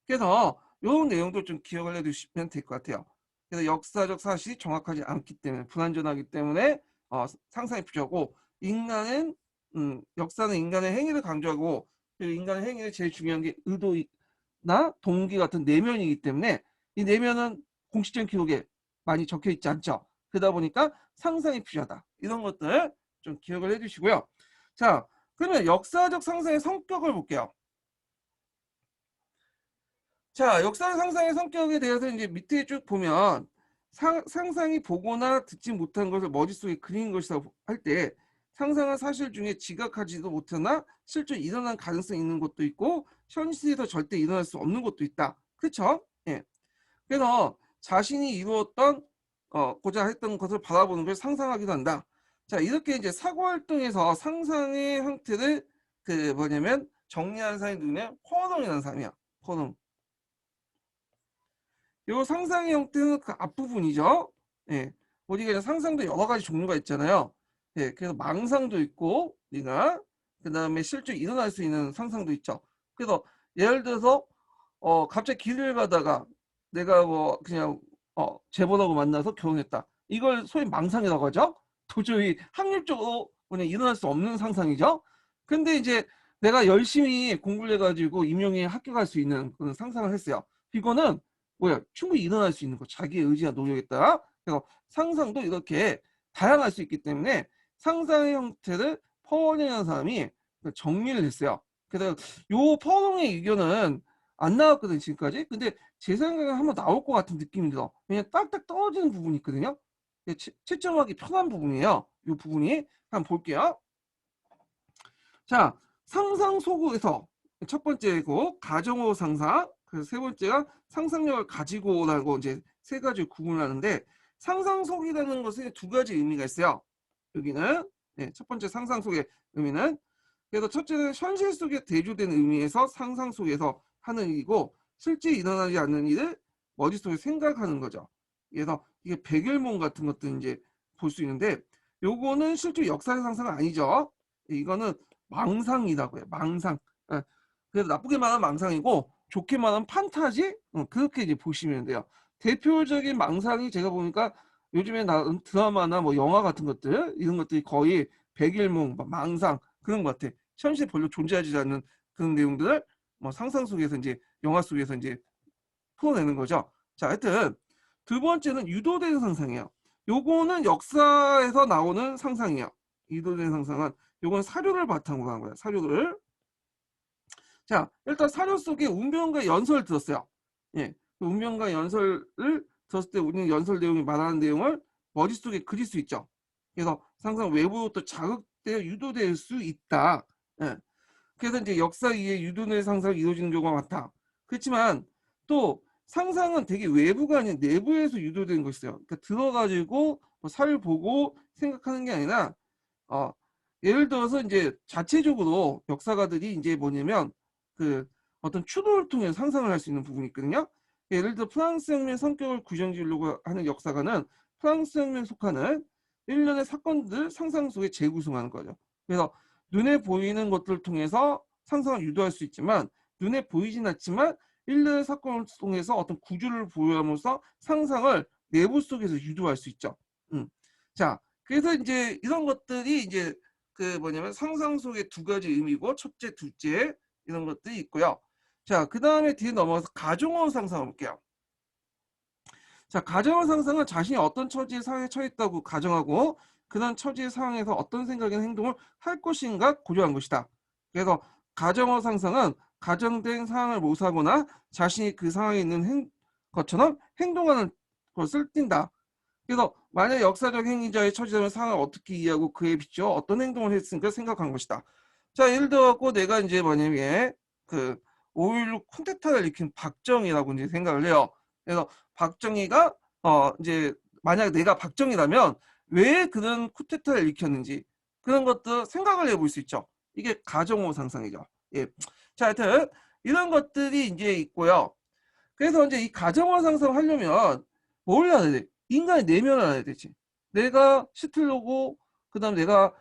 Speaker 1: 그래서 이런 내용도 좀 기억을 해두시면 될 것 같아요. 그래서 역사적 사실이 정확하지 않기 때문에 불완전하기 때문에 상상이 필요하고 인간은 역사는 인간의 행위를 강조하고 그리고 인간의 행위를 제일 중요한 게 의도나 동기 같은 내면이기 때문에 이 내면은 공식적인 기록에 많이 적혀 있지 않죠. 그러다 보니까 상상이 필요하다. 이런 것들 좀 기억을 해주시고요. 자, 그러면 역사적 상상의 성격을 볼게요. 자, 역사 상상의 성격에 대해서 이제 밑에 쭉 보면 상상이 보거나 듣지 못한 것을 머릿속에 그린 것이라고 할 때 상상한 사실 중에 지각하지도 못하나 실제 일어난 가능성이 있는 것도 있고 현실에서 절대 일어날 수 없는 것도 있다. 그렇죠? 예. 그래서 자신이 이루었던 고자 했던 것을 바라보는 걸 상상하기도 한다. 자, 이렇게 이제 사고 활동에서 상상의 형태를 그 뭐냐면 정리하는 사람이 누구냐? 포동이라는 사람이야. 포동. 요 상상의 형태는 그 앞부분이죠. 예. 우리가 상상도 여러 가지 종류가 있잖아요. 예. 그래서 망상도 있고, 우리가 그 다음에 실제 일어날 수 있는 상상도 있죠. 그래서 예를 들어서 갑자기 길을 가다가 내가 뭐 그냥 재벌하고 만나서 결혼했다. 이걸 소위 망상이라고 하죠. 도저히 확률적으로 그냥 일어날 수 없는 상상이죠. 근데 이제 내가 열심히 공부를 해가지고 임용에 합격할 수 있는 그런 상상을 했어요. 이거는 뭐야? 충분히 일어날 수 있는 거. 자기의 의지와 노력에 따라. 그래서 상상도 이렇게 다양할 수 있기 때문에 상상의 형태를 퍼내는 사람이 정리를 했어요. 그래서 요 퍼농의 의견은 안 나왔거든 지금까지. 근데 제 생각에 한번 나올 것 같은 느낌이 들어. 왜냐면 딱딱 떨어지는 부분이 있거든요. 채점하기 편한 부분이에요. 이 부분이 한번 볼게요. 자, 상상 속에서 첫 번째고 가정호 상상, 그래서 세 번째가 상상력을 가지고라고 이제 세 가지 구분하는데 상상 속이라는 것에 두 가지 의미가 있어요. 여기는 첫 번째 상상 속의 의미는 그래서 첫째는 현실 속에 대조된 의미에서 상상 속에서 하는 일이고 실제 일어나지 않는 일을 머릿속에 생각하는 거죠. 그래서 이게 백일몽 같은 것도 이제 볼 수 있는데 요거는 실제 역사의 상상은 아니죠. 이거는 망상이라고 해요. 망상. 그래서 나쁘게 말하면 망상이고 좋게 말하면 판타지? 그렇게 이제 보시면 돼요. 대표적인 망상이 제가 보니까 요즘에 나온 드라마나 뭐 영화 같은 것들 이런 것들이 거의 백일몽, 망상 그런 것 같아. 현실에 별로 존재하지 않는 그런 내용들을 뭐 상상 속에서 이제 영화 속에서 이제 풀어내는 거죠. 자, 하여튼 두 번째는 유도되는 상상이에요. 요거는 역사에서 나오는 상상이에요. 유도되는 상상은 요건 사료를 바탕으로 한 거예요. 사료를. 자, 일단 사료 속에 운명과 연설을 들었어요. 예, 운명과 연설을 들었을 때 우리는 연설 내용이 말하는 내용을 머릿속에 그릴 수 있죠. 그래서 상상 외부로부터 자극되어 유도될 수 있다. 예. 그래서 이제 역사 이해 유도의 상상이 이루어지는 경우가 많다. 그렇지만 또 상상은 되게 외부가 아닌 내부에서 유도되는 거 있어요. 그러니까 들어가지고 뭐 사를 보고 생각하는 게 아니라 어, 예를 들어서 이제 자체적으로 역사가들이 이제 뭐냐면 그 어떤 추도를 통해 상상을 할 수 있는 부분이 있거든요. 예를 들어 프랑스 혁명 성격을 규정지으려고 하는 역사가는 프랑스 혁명에 속하는 일련의 사건들 상상 속에 재구성하는 거죠. 그래서 눈에 보이는 것들을 통해서 상상을 유도할 수 있지만 눈에 보이진 않지만 일련의 사건을 통해서 어떤 구조를 보여하면서 상상을 내부 속에서 유도할 수 있죠. 자, 그래서 이제 이런 것들이 이제 그 뭐냐면 상상 속의 두 가지 의미고 첫째, 둘째 이런 것들이 있고요. 자, 그 다음에 뒤에 넘어가서 가정원 상상을 볼게요. 자, 가정원 상상은 자신이 어떤 처지의 상황에 처했다고 가정하고 그런 처지의 상황에서 어떤 생각이나 행동을 할 것인가 고려한 것이다. 그래서 가정원 상상은 가정된 상황을 모사하거나 자신이 그 상황에 있는 것처럼 행동하는 것을 띈다. 그래서 만약 역사적 행위자의 처지라면 상황을 어떻게 이해하고 그에 비추어 어떤 행동을 했으니까 생각한 것이다. 자, 예를 들어갖고 내가 이제 만약에 그 5.16 쿠데타를 일으킨 박정희라고 이제 생각을 해요. 그래서 박정희가 이제 만약 내가 박정희라면 왜 그런 쿠데타를 일으켰는지 그런 것도 생각을 해볼 수 있죠. 이게 가정호 상상이죠. 예. 자, 하여튼 이런 것들이 이제 있고요. 그래서 이제 이 가정호 상상을 하려면 뭘 해야 돼? 인간의 내면을 알아야 되지. 내가 시틀르고 그다음 내가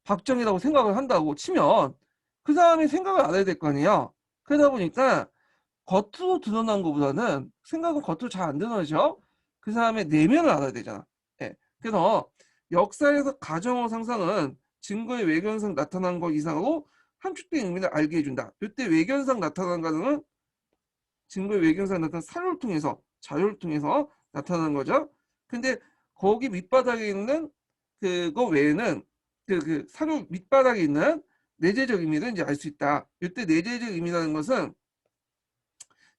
Speaker 1: 박정희라고 생각을 한다고 치면 그 사람이 생각을 알아야 될 거 아니야. 그러다 보니까 겉으로 드러난 것보다는 생각은 겉으로 잘 안 드러나죠. 그 사람의 내면을 알아야 되잖아. 예. 그래서 역사에서 가정어 상상은 증거의 외견상 나타난 것 이상으로 함축된 의미를 알게 해준다. 이때 외견상 나타난 거는 증거의 외견상 나타난 사료를 통해서 자료를 통해서 나타나는 거죠. 근데 거기 밑바닥에 있는 그거 외에는 그 사료 밑바닥에 있는 내재적 의미를 이제 알 수 있다. 이때 내재적 의미라는 것은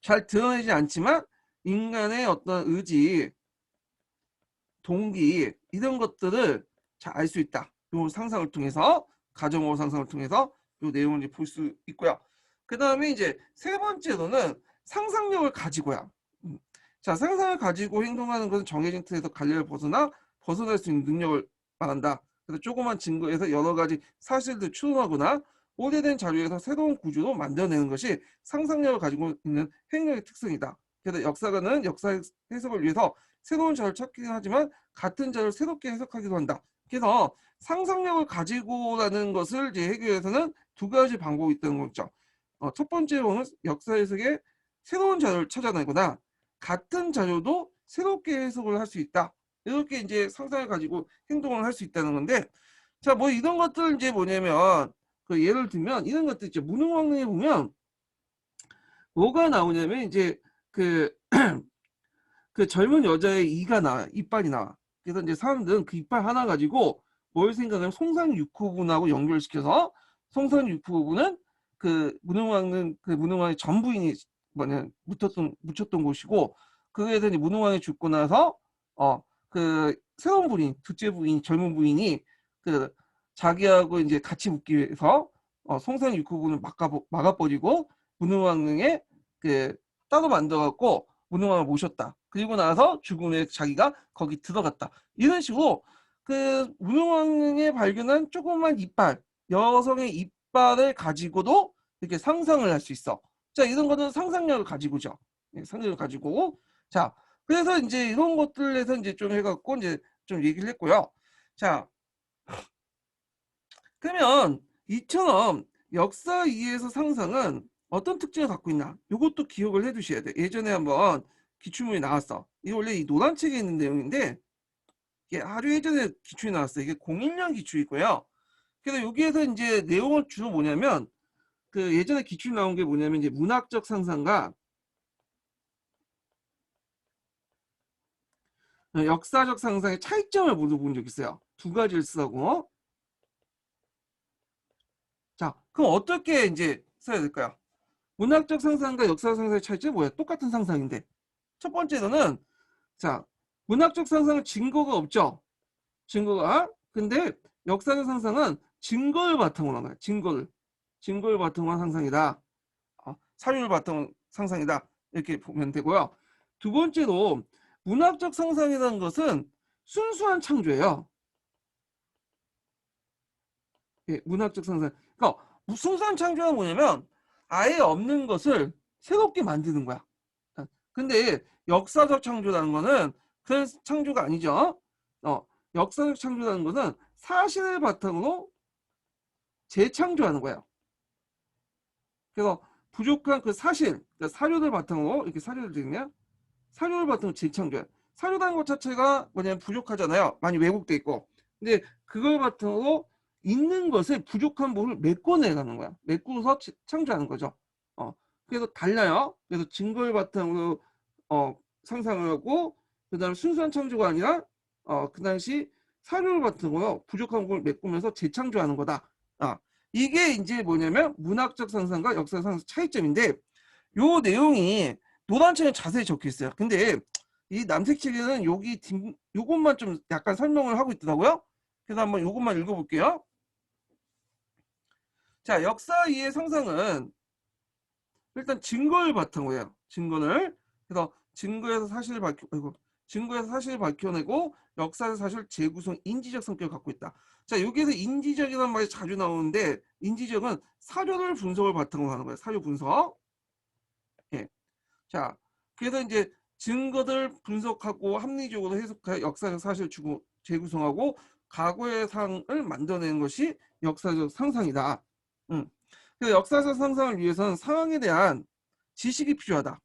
Speaker 1: 잘 드러내지 않지만 인간의 어떤 의지, 동기 이런 것들을 잘 알 수 있다. 이 상상을 통해서 가정어 상상을 통해서 이 내용을 이제 볼 수 있고요. 그 다음에 이제 세 번째로는 상상력을 가지고야. 자, 상상을 가지고 행동하는 것은 정해진 틀에서 갈래를 벗어날 수 있는 능력을 말한다. 그래서 조그만 증거에서 여러 가지 사실들을 추론하거나 오래된 자료에서 새로운 구조로 만들어내는 것이 상상력을 가지고 있는 행력의 특성이다. 그래서 역사가는 역사 해석을 위해서 새로운 자료를 찾긴 하지만 같은 자료를 새롭게 해석하기도 한다. 그래서 상상력을 가지고라는 것을 이제 해결해서는 두 가지 방법이 있다는 거죠. 첫 번째 방법은 역사 해석에 새로운 자료를 찾아내거나 같은 자료도 새롭게 해석을 할 수 있다. 이렇게 이제 상상을 가지고 행동을 할 수 있다는 건데, 자, 뭐 이런 것들 이제 뭐냐면 그 예를 들면 이런 것들 있죠. 문흥왕릉에 보면 뭐가 나오냐면 이제 그 그 젊은 여자의 이가 나와, 이빨이 나와. 그래서 이제 사람들은 그 이빨 하나 가지고 뭘 생각하면 송산육후군하고 연결시켜서 송산육후군은 그 문흥왕은 그 문흥왕의 전부인이 묻혔던 곳이고 그에서 이제 문흥왕이 죽고 나서 그 새로운 부인, 둘째 부인, 젊은 부인이 그 자기하고 이제 같이 묻기 위해서 송산육후군을 막아버리고 문흥왕릉에 그 따로 만들어갖고 문흥왕을 모셨다. 그리고 나서 죽음 후에 자기가 거기 들어갔다. 이런 식으로 그 문흥왕에 발견한 조그만 이빨, 여성의 이빨을 가지고도 이렇게 상상을 할 수 있어. 자, 이런 거는 상상력을 가지고죠. 상상력을 가지고. 자, 그래서 이제 이런 것들에서 이제 좀 해갖고 이제 좀 얘기를 했고요. 자, 그러면 이처럼 역사 이해에서 상상은 어떤 특징을 갖고 있나? 요것도 기억을 해 두셔야 돼. 예전에 한번 기출문이 나왔어. 이게 원래 이 노란 책에 있는 내용인데 이게 하루 예전에 기출이 나왔어요. 이게 01년 기출이고요. 그래서 여기에서 이제 내용을 주로 뭐냐면 그 예전에 기출 나온 게 뭐냐면 이제 문학적 상상과 역사적 상상의 차이점을 물어본 적이 있어요. 두 가지를 쓰고. 자, 그럼 어떻게 이제 써야 될까요? 문학적 상상과 역사적 상상의 차이점이 뭐예요? 똑같은 상상인데. 첫 번째로는 자, 문학적 상상은 증거가 없죠. 증거가. 근데 역사적 상상은 증거를 바탕으로 한 거야. 증거를 바탕으로 한 상상이다. 사료를 바탕으로 상상이다. 이렇게 보면 되고요. 두 번째로 문학적 상상이라는 것은 순수한 창조예요. 예, 문학적 상상. 그러니까 순수한 창조가 뭐냐면 아예 없는 것을 새롭게 만드는 거야. 근데 역사적 창조라는 거는 그런 창조가 아니죠. 역사적 창조라는 것은 사실을 바탕으로 재창조하는 거예요. 그래서 부족한 그 사실, 그러니까 사료를 바탕으로 이렇게 사료를 드리면 사료를 바탕으로 재창조해. 사료라는 것 자체가 뭐냐면 부족하잖아요. 많이 왜곡돼 있고. 근데 그걸 바탕으로 있는 것을 부족한 부분을 메꿔내가는 거야. 메꾸어서 창조하는 거죠. 그래서 달라요. 그래서 증거를 바탕으로 상상을 하고 그다음에 순수한 창조가 아니라 그 당시 사료를 바탕으로 부족한 부분을 메꾸면서 재창조하는 거다. 이게 이제 뭐냐면 문학적 상상과 역사적 상상 차이점인데 요 내용이 노란책에 자세히 적혀 있어요. 근데 이 남색책에는 여기 요것만 좀 약간 설명을 하고 있더라고요. 그래서 한번 요것만 읽어볼게요. 자, 역사 이해 상상은 일단 증거를 바탕으로 해요. 증거를. 그래서 증거에서 사실을 밝혀내고 역사의 사실 재구성 인지적 성격을 갖고 있다. 자, 여기에서 인지적이라는 말이 자주 나오는데 인지적은 사료를 분석을 바탕으로 하는 거예요. 사료 분석. 예. 자, 그래서 이제 증거들 분석하고 합리적으로 해석해 역사적 사실을 주고 재구성하고 과거의 상을 만들어내는 것이 역사적 상상이다. 그래서 역사적 상상을 위해서는 상황에 대한 지식이 필요하다.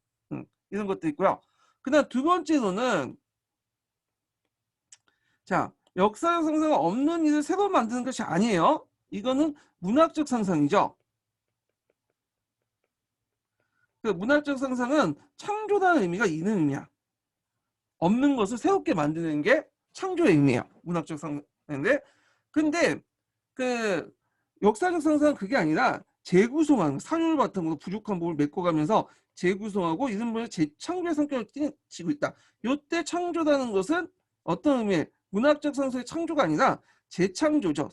Speaker 1: 이런 것도 있고요. 그다음 두 번째로는 자, 역사적 상상은 없는 일을 새로 만드는 것이 아니에요. 이거는 문학적 상상이죠. 그 문학적 상상은 창조라는 의미가 있는 의미야. 없는 것을 새롭게 만드는 게 창조의 의미예요. 문학적 상상인데, 근데 그 역사적 상상은 그게 아니라 재구성하는 사료를 바탕으로 부족한 부분을 메꿔가면서 재구성하고 이런 분의 재창조의 성격을 띠고 있다. 이때 창조라는 것은 어떤 의미의 문학적 상상의 창조가 아니라 재창조죠.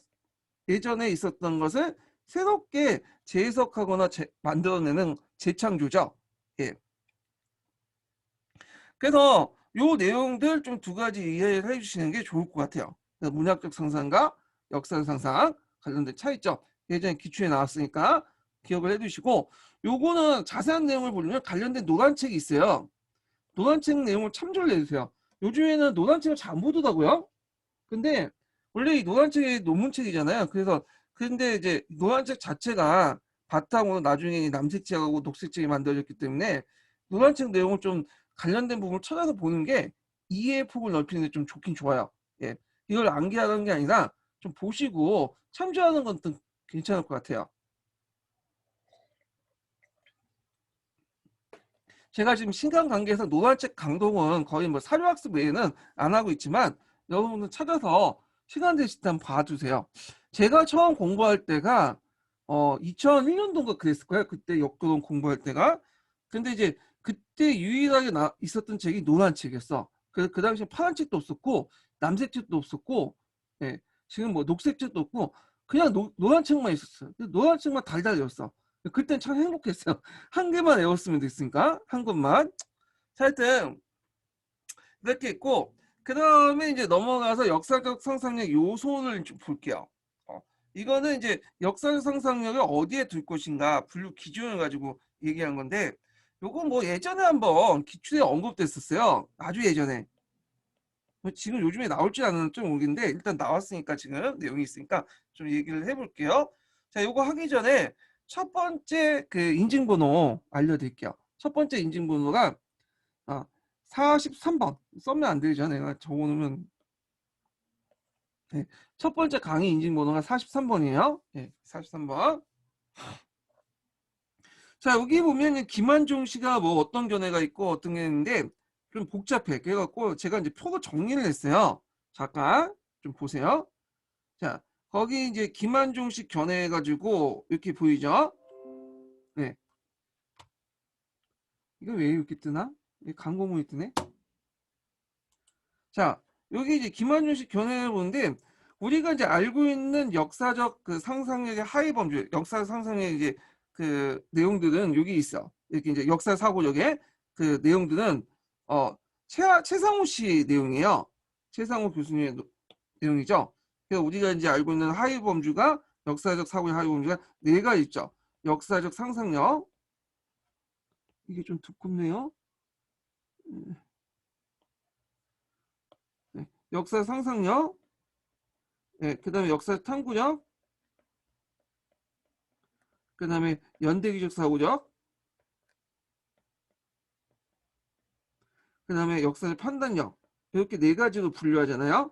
Speaker 1: 예전에 있었던 것을 새롭게 재해석하거나 만들어내는 재창조죠. 예. 그래서 요 내용들 좀 두 가지 이해를 해주시는 게 좋을 것 같아요. 문학적 상상과 역사적 상상 관련된 차이점. 예전에 기출에 나왔으니까 기억을 해두시고 요거는 자세한 내용을 보려면 관련된 노란책이 있어요. 노란책 내용을 참조를 해주세요. 요즘에는 노란책을 잘 안 보더라고요. 근데 원래 이 노란책이 논문책이잖아요. 그래서 근데 이제 노란책 자체가 바탕으로 나중에 남색책하고 녹색책이 만들어졌기 때문에 노란책 내용을 좀 관련된 부분을 찾아서 보는 게 이해의 폭을 넓히는 데 좀 좋긴 좋아요. 예. 이걸 암기하는 게 아니라 좀 보시고 참조하는 건 좀 괜찮을 것 같아요. 제가 지금 시간 관계에서 노란책 강동은 거의 뭐 사료학습 외에는 안 하고 있지만 여러분들 찾아서 시간 되실 때 한번 봐주세요. 제가 처음 공부할 때가 2001년도인가 그랬을 거예요. 그때 역도론 공부할 때가. 근데 이제 그때 유일하게 있었던 책이 노란 책이었어. 그 당시에 파란 책도 없었고 남색 책도 없었고 예, 지금 뭐 녹색 책도 없고 그냥 노란 책만 있었어요. 노란 책만 달달 외웠어. 그땐 참 행복했어요. 한 개만 외웠으면 됐으니까 한 것만. 자, 하여튼 이렇게 있고 그 다음에 이제 넘어가서 역사적 상상력 요소를 좀 볼게요. 이거는 이제 역사적 상상력을 어디에 둘 것인가 분류 기준을 가지고 얘기한 건데 요거 뭐 예전에 한번 기출에 언급됐었어요. 아주 예전에. 뭐 지금 요즘에 나올지 않을지 좀 모르겠는데 일단 나왔으니까 지금 내용이 있으니까 좀 얘기를 해볼게요. 자, 요거 하기 전에 첫 번째 그 인증번호 알려드릴게요. 첫 번째 인증번호가 43번. 써면 안 되죠. 내가 적어놓으면. 네. 첫 번째 강의 인증번호가 43번이에요. 네, 43번. 자, 여기 보면 김한종 씨가 뭐 어떤 견해가 있고 어떤 게 있는데 좀 복잡해. 그래갖고 제가 이제 표로 정리를 했어요. 잠깐 좀 보세요. 자, 거기 이제 김한종 씨 견해 해가지고 이렇게 보이죠? 네. 이거 왜 이렇게 뜨나? 강공문이 뜨네? 자, 여기 이제 김한준 씨 견해를 보는데 우리가 이제 알고 있는 역사적 그 상상력의 하위 범주, 역사 상상력의 이제 그 내용들은 여기 있어. 이렇게 이제 역사 사고력의 그 내용들은 최상호 씨 내용이에요. 최상호 교수님의 내용이죠. 그래서 우리가 이제 알고 있는 하위 범주가 역사적 사고의 하위 범주가 네 가지 있죠. 역사적 상상력. 이게 좀 두껍네요. 네. 역사 상상력. 네, 그 다음에 역사 탐구력, 그 다음에 연대기적 사고력, 그 다음에 역사적 판단력. 이렇게 네 가지로 분류하잖아요.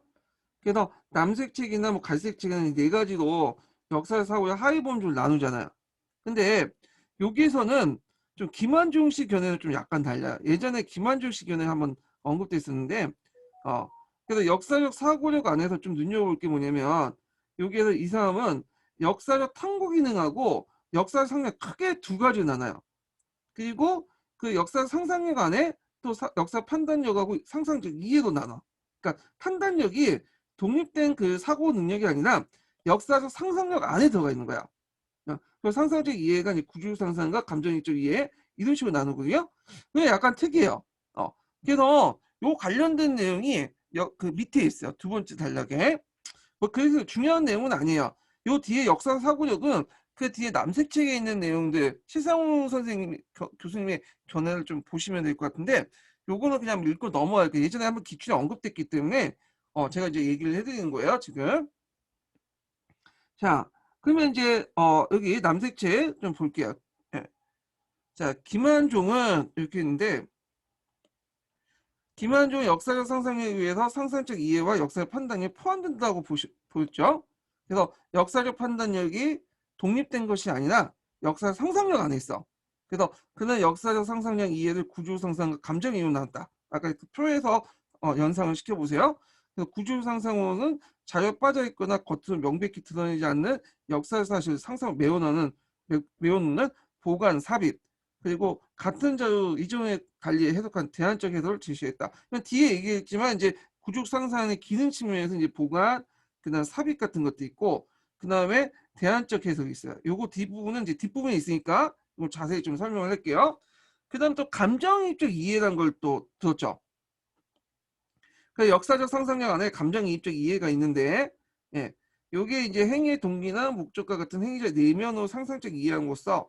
Speaker 1: 그래서 남색책이나 뭐 갈색책이나 네 가지로 역사 사고의 하위 범주를 나누잖아요. 근데 여기에서는 좀 김한중 씨 견해는 좀 약간 달라요. 예전에 김한중 씨 견해 한번 언급됐었는데, 그래서 역사적 사고력 안에서 좀 눈여겨볼 게 뭐냐면, 여기에서 이 사람은 역사적 탐구 기능하고 역사 상력 크게 두 가지로 나눠요. 그리고 그 역사 상상력 안에 또 역사 판단력하고 상상적 이해도 나눠. 그러니까 판단력이 독립된 그 사고 능력이 아니라 역사적 상상력 안에 들어가 있는 거야. 그 상상적 이해가 이제 구조 상상과 감정적 이해 이런 식으로 나누거든요. 그게 약간 특이해요. 그래서 요 관련된 내용이 그 밑에 있어요. 두 번째 단락에. 뭐 그래서 중요한 내용은 아니에요. 요 뒤에 역사 사고력은 그 뒤에 남색책에 있는 내용들 시상훈 선생님 교수님의 견해를 좀 보시면 될 것 같은데 요거는 그냥 읽고 넘어갈게요. 예전에 한번 기출에 언급됐기 때문에 제가 이제 얘기를 해드리는 거예요 지금. 자, 그러면 이제 여기 남색책 좀 볼게요. 예. 자, 김한종은 이렇게 있는데 김한종은 역사적 상상에 의해서 상상적 이해와 역사적 판단이 포함된다고 보였죠. 그래서 역사적 판단력이 독립된 것이 아니라 역사 상상력 안에 있어. 그래서 그는 역사적 상상력 이해를 구조 상상과 감정 이유로 나눴다. 아까 그 표에서 연상을 시켜보세요. 그래서 구조 상상으로는 자유에 빠져 있거나 겉으로 명백히 드러내지 않는 역사 사실 상상을 메워놓는 보관, 삽입, 그리고 같은 자료 이전에 관리에 해석한 대안적 해석을 제시했다. 뒤에 얘기했지만 이제 구조 상상의 기능 측면에서 이제 보관, 그다음 삽입 같은 것도 있고, 그 다음에 대안적 해석이 있어요. 요거 뒷부분은 이제 뒷부분에 있으니까 이거 자세히 좀 설명을 할게요. 그다음 또 감정이입적 이해라는 걸 또 들었죠. 그 역사적 상상력 안에 감정이입적 이해가 있는데, 예, 요게 이제 행위의 동기나 목적과 같은 행위적 내면으로 상상적 이해함으로써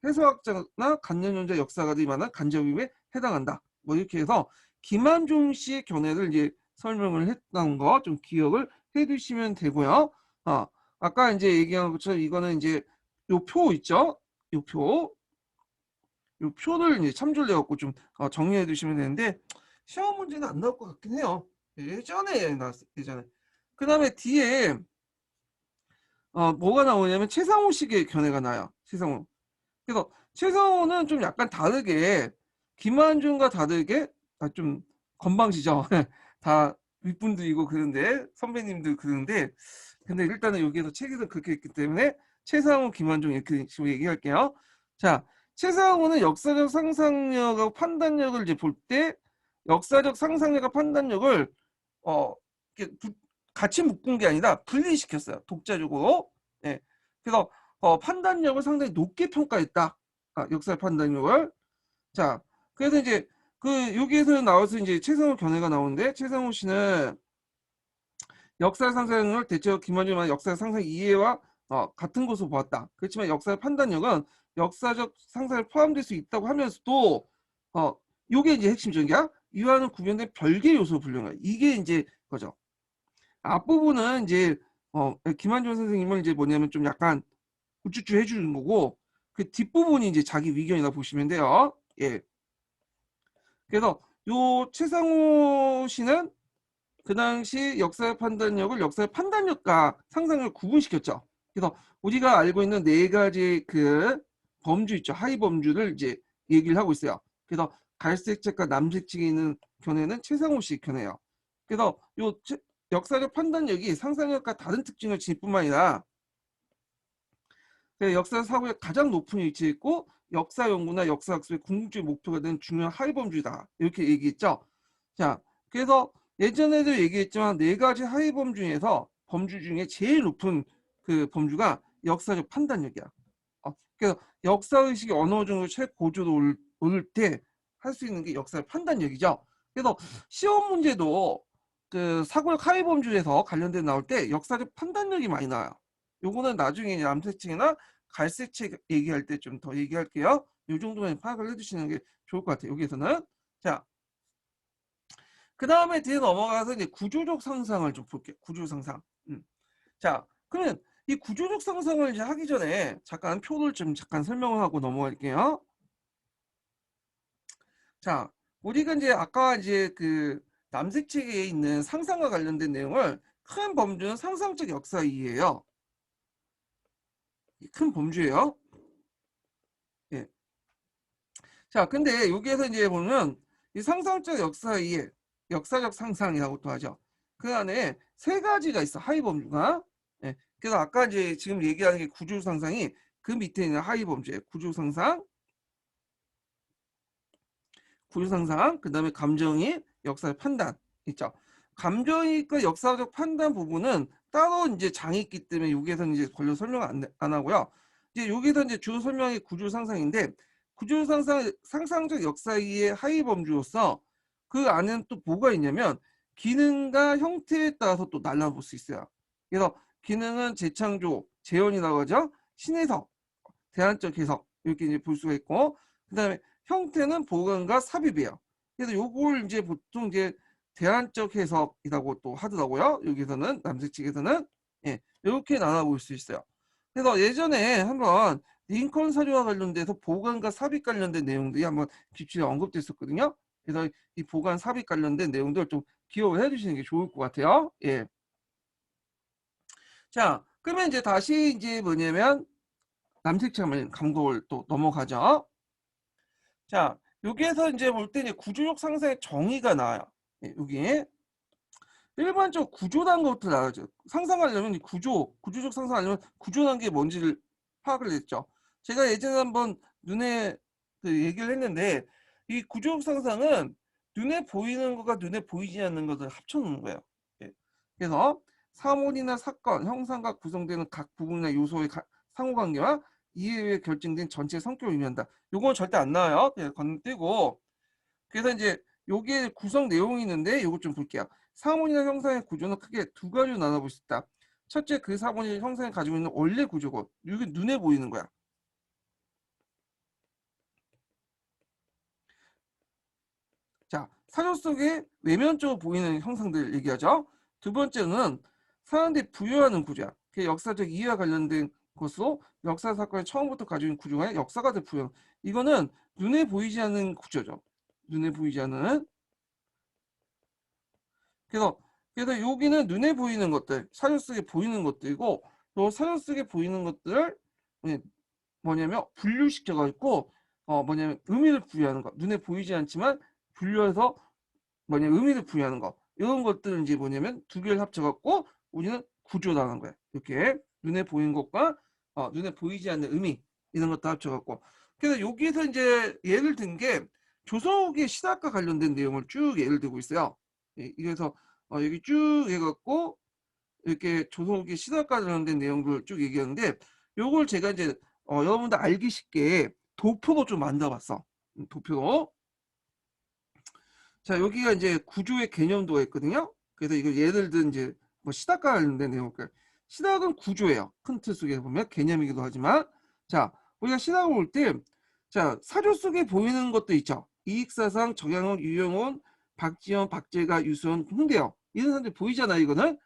Speaker 1: 해석학자나 관념론자 역사가들이 말한 간접이입에 해당한다. 뭐 이렇게 해서 김한종 씨의 견해를 이제 설명을 했다는 거 좀 기억을 해두시면 되고요. 아까 이제 얘기한 것처럼 이거는 이제 요 표 있죠? 요 표를 이제 참조를 해갖고 좀 정리해 두시면 되는데 시험 문제는 안 나올 것 같긴 해요. 예전에 나왔어요. 예전에. 그 다음에 뒤에 뭐가 나오냐면 최상호 씨의 견해가 나요. 최상호. 그래서 최상호는 좀 약간 다르게 김한중과 다르게 좀 건방지죠. 다 윗분들이고 그런데 선배님들 그러는데 근데 일단은 여기에서 책에서 그렇게 했기 때문에 최상호, 김한중 이렇게 식으로 얘기할게요. 자, 최상호는 역사적 상상력하고 판단력을 이제 볼 때 역사적 상상력과 판단력을 이렇게 같이 묶은 게 아니라 분리시켰어요. 독자적으로. 예. 그래서 판단력을 상당히 높게 평가했다. 역사 판단력을. 자, 그래서 이제 그 여기에서 나와서 이제 최상호 견해가 나오는데 최상호 씨는 역사 상상을 대체로 김한중의 역사 상상 이해와 같은 것으로 보았다. 그렇지만 역사 판단력은 역사적 상상에 포함될 수 있다고 하면서도 요게 이제 핵심적이야. 이와는 구별된 별개 요소 분류가 이게 이제 거죠. 앞부분은 이제 김한중 선생님은 이제 뭐냐면 좀 약간 우쭈쭈 해주는 거고, 그 뒷부분이 이제 자기 위견이라 보시면 돼요. 예. 그래서 요 최상호 씨는 그 당시 역사의 판단력을 역사의 판단력과 상상력을 구분시켰죠. 그래서 우리가 알고 있는 네 가지 그 범주 있죠. 하위 범주를 이제 얘기를 하고 있어요. 그래서 갈색 책과 남색 책에 있는 견해는 최상호 씨 견해예요. 그래서 요 역사적 판단력이 상상력과 다른 특징을 지닐 뿐만 아니라 역사 사고에 가장 높은 위치에 있고 역사 연구나 역사 학습의 궁극적인 목표가 되는 중요한 하위 범주다. 이렇게 얘기했죠. 자, 그래서 예전에도 얘기했지만 네 가지 하위 범주 중에 제일 높은 그 범주가 역사적 판단력이야. 그래서 역사 의식이 어느 정도 최고조로 오를 때 할 수 있는 게 역사의 판단력이죠. 그래서 시험 문제도 그 사고력 하위 범주에서 관련된 나올 때 역사적 판단력이 많이 나와요. 요거는 나중에 남색책이나 갈색책 얘기할 때 좀 더 얘기할게요. 요 정도만 파악을 해주시는 게 좋을 것 같아요. 여기에서는. 자, 그 다음에 뒤에 넘어가서 이제 구조적 상상을 좀 볼게요. 구조 상상. 자, 그러면 이 구조적 상상을 이제 하기 전에 잠깐 표를 좀 잠깐 설명을 하고 넘어갈게요. 자, 우리가 이제 아까 이제 그 남색책에 있는 상상과 관련된 내용을 큰 범주는 상상적 역사 이해예요. 큰 범주예요. 예. 자, 근데 여기에서 이제 보면 이 상상적 역사 이해, 역사적 상상이라고 또 하죠. 그 안에 세 가지가 있어. 하위 범주가. 예. 그래서 아까 이제 지금 얘기하는 게 구조 상상이 그 밑에 있는 하위 범주예요. 구조 상상, 그 다음에 감정이입, 역사의 판단 있죠. 감정이입과 역사적 판단 부분은 따로 이제 장이 있기 때문에 여기에서는 이제 걸려 설명 안 하고요. 이제 여기서 이제 주 설명이 구조 상상인데 구조 상상 상상적 역사의 하위 범주로서 그 안에는 또 뭐가 있냐면 기능과 형태에 따라서 또 날라볼 수 있어요. 그래서 기능은 재창조, 재현이라고 하죠. 신해석, 대안적 해석 이렇게 이제 볼 수가 있고 그다음에 형태는 보관과 삽입이에요. 그래서 요걸 이제 보통 이제 대안적 해석이라고 또 하더라고요. 여기서는 남색 측에서는 예, 이렇게 나눠볼 수 있어요. 그래서 예전에 한번 링컨 사료와 관련돼서 보관과 삽입 관련된 내용들이 한번 기출에 언급됐었거든요. 그래서 이 보관 삽입 관련된 내용들 좀 기억을 해주시는 게 좋을 것 같아요. 예. 자, 그러면 이제 다시 이제 뭐냐면 남색 측 한번 감독을 또 넘어가죠. 자, 여기에서 이제 볼 때 이제 구조적 상상의 정의가 나와요. 예, 여기 일반적 구조라는 것부터 나오죠. 상상하려면 구조적 상상하려면 구조라는 게 뭔지를 파악을 했죠. 제가 예전에 한번 눈에 그 얘기를 했는데 이 구조적 상상은 눈에 보이는 것과 눈에 보이지 않는 것을 합쳐놓는 거예요. 예. 그래서 사물이나 사건, 형상과 구성되는 각 부분이나 요소의 상호관계와 이에 의해 결정된 전체 성격을 의미한다. 요건 절대 안 나와요. 그냥 건너뛰고. 그래서 이제 여기에 구성 내용이 있는데 요거 좀 볼게요. 사물이나 형상의 구조는 크게 두 가지로 나눠볼 수 있다. 첫째, 그 사물이 형상이 가지고 있는 원래 구조고 이게 눈에 보이는 거야. 자, 사료 속에 외면적으로 보이는 형상들 얘기하죠. 두 번째는 사람들이 부여하는 구조야. 그 역사적 이해와 관련된 것으로 역사 사건의 처음부터 가지고 있는 구조가 역사가 부여. 이거는 눈에 보이지 않는 구조죠. 눈에 보이지 않는. 그래서 여기는 눈에 보이는 것들, 사료 속에 보이는 것들이고 또 사료 속에 보이는 것들을 뭐냐면 분류시켜가지고 뭐냐면 의미를 부여하는 거. 눈에 보이지 않지만 분류해서 뭐냐면 의미를 부여하는 거. 이런 것들은 이제 뭐냐면 두 개를 합쳐갖고 우리는 구조라는 거야. 이렇게 눈에 보이는 것과 눈에 보이지 않는 의미 이런 것도 합쳐갖고. 그래서 여기에서 이제 예를 든 게 조석의 시작과 관련된 내용을 쭉 예를 들고 있어요. 그래서 여기 쭉 해갖고 이렇게 조석의 시작과 관련된 내용들을 쭉 얘기하는데 요걸 제가 이제 여러분들 알기 쉽게 도표로 좀 만들어봤어. 도표로. 자, 여기가 이제 구조의 개념도가 있거든요. 그래서 이거 예를 든 이제 뭐 시각과 관련된 내용. 시각은 구조예요. 큰 틀 속에 보면 개념이기도 하지만 자, 우리가 시각을 볼 때 자, 사료 속에 보이는 것도 있죠. 이익사상, 정양훈, 유영훈, 박지원, 박재가, 유수원, 홍대영 이런 사람들이 보이잖아. 이거는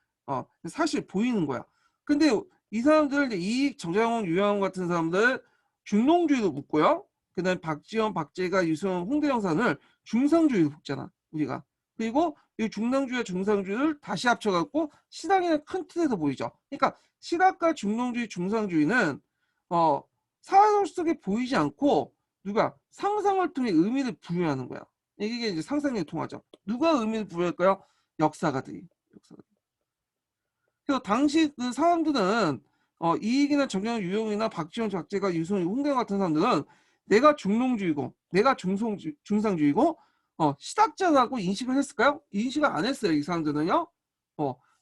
Speaker 1: 사실 보이는 거야. 근데 이 사람들 이제 이익, 정장훈, 유영훈 같은 사람들 중농주의도 묻고요. 그다음에 박지원, 박재가, 유승훈, 홍대영사는 중상주의도 묻잖아 우리가. 그리고 이 중랑주의와 중상주의를 다시 합쳐갖고 시당이라는 큰 틀에서 보이죠. 그러니까 시당과 중농주의, 중상주의는 사설 속에 보이지 않고 누가 상상을 통해 의미를 부여하는 거야. 이게 이제 상상력이 통하죠. 누가 의미를 부여할까요? 역사가들이. 그래서 당시 그 사람들은 이익이나 정경, 유용이나 박지원, 박재가, 유승훈, 홍대 같은 사람들은 내가 중농주의고 내가 중상주의고 시작자라고 인식을 했을까요? 인식을 안 했어요. 이 사람들은요.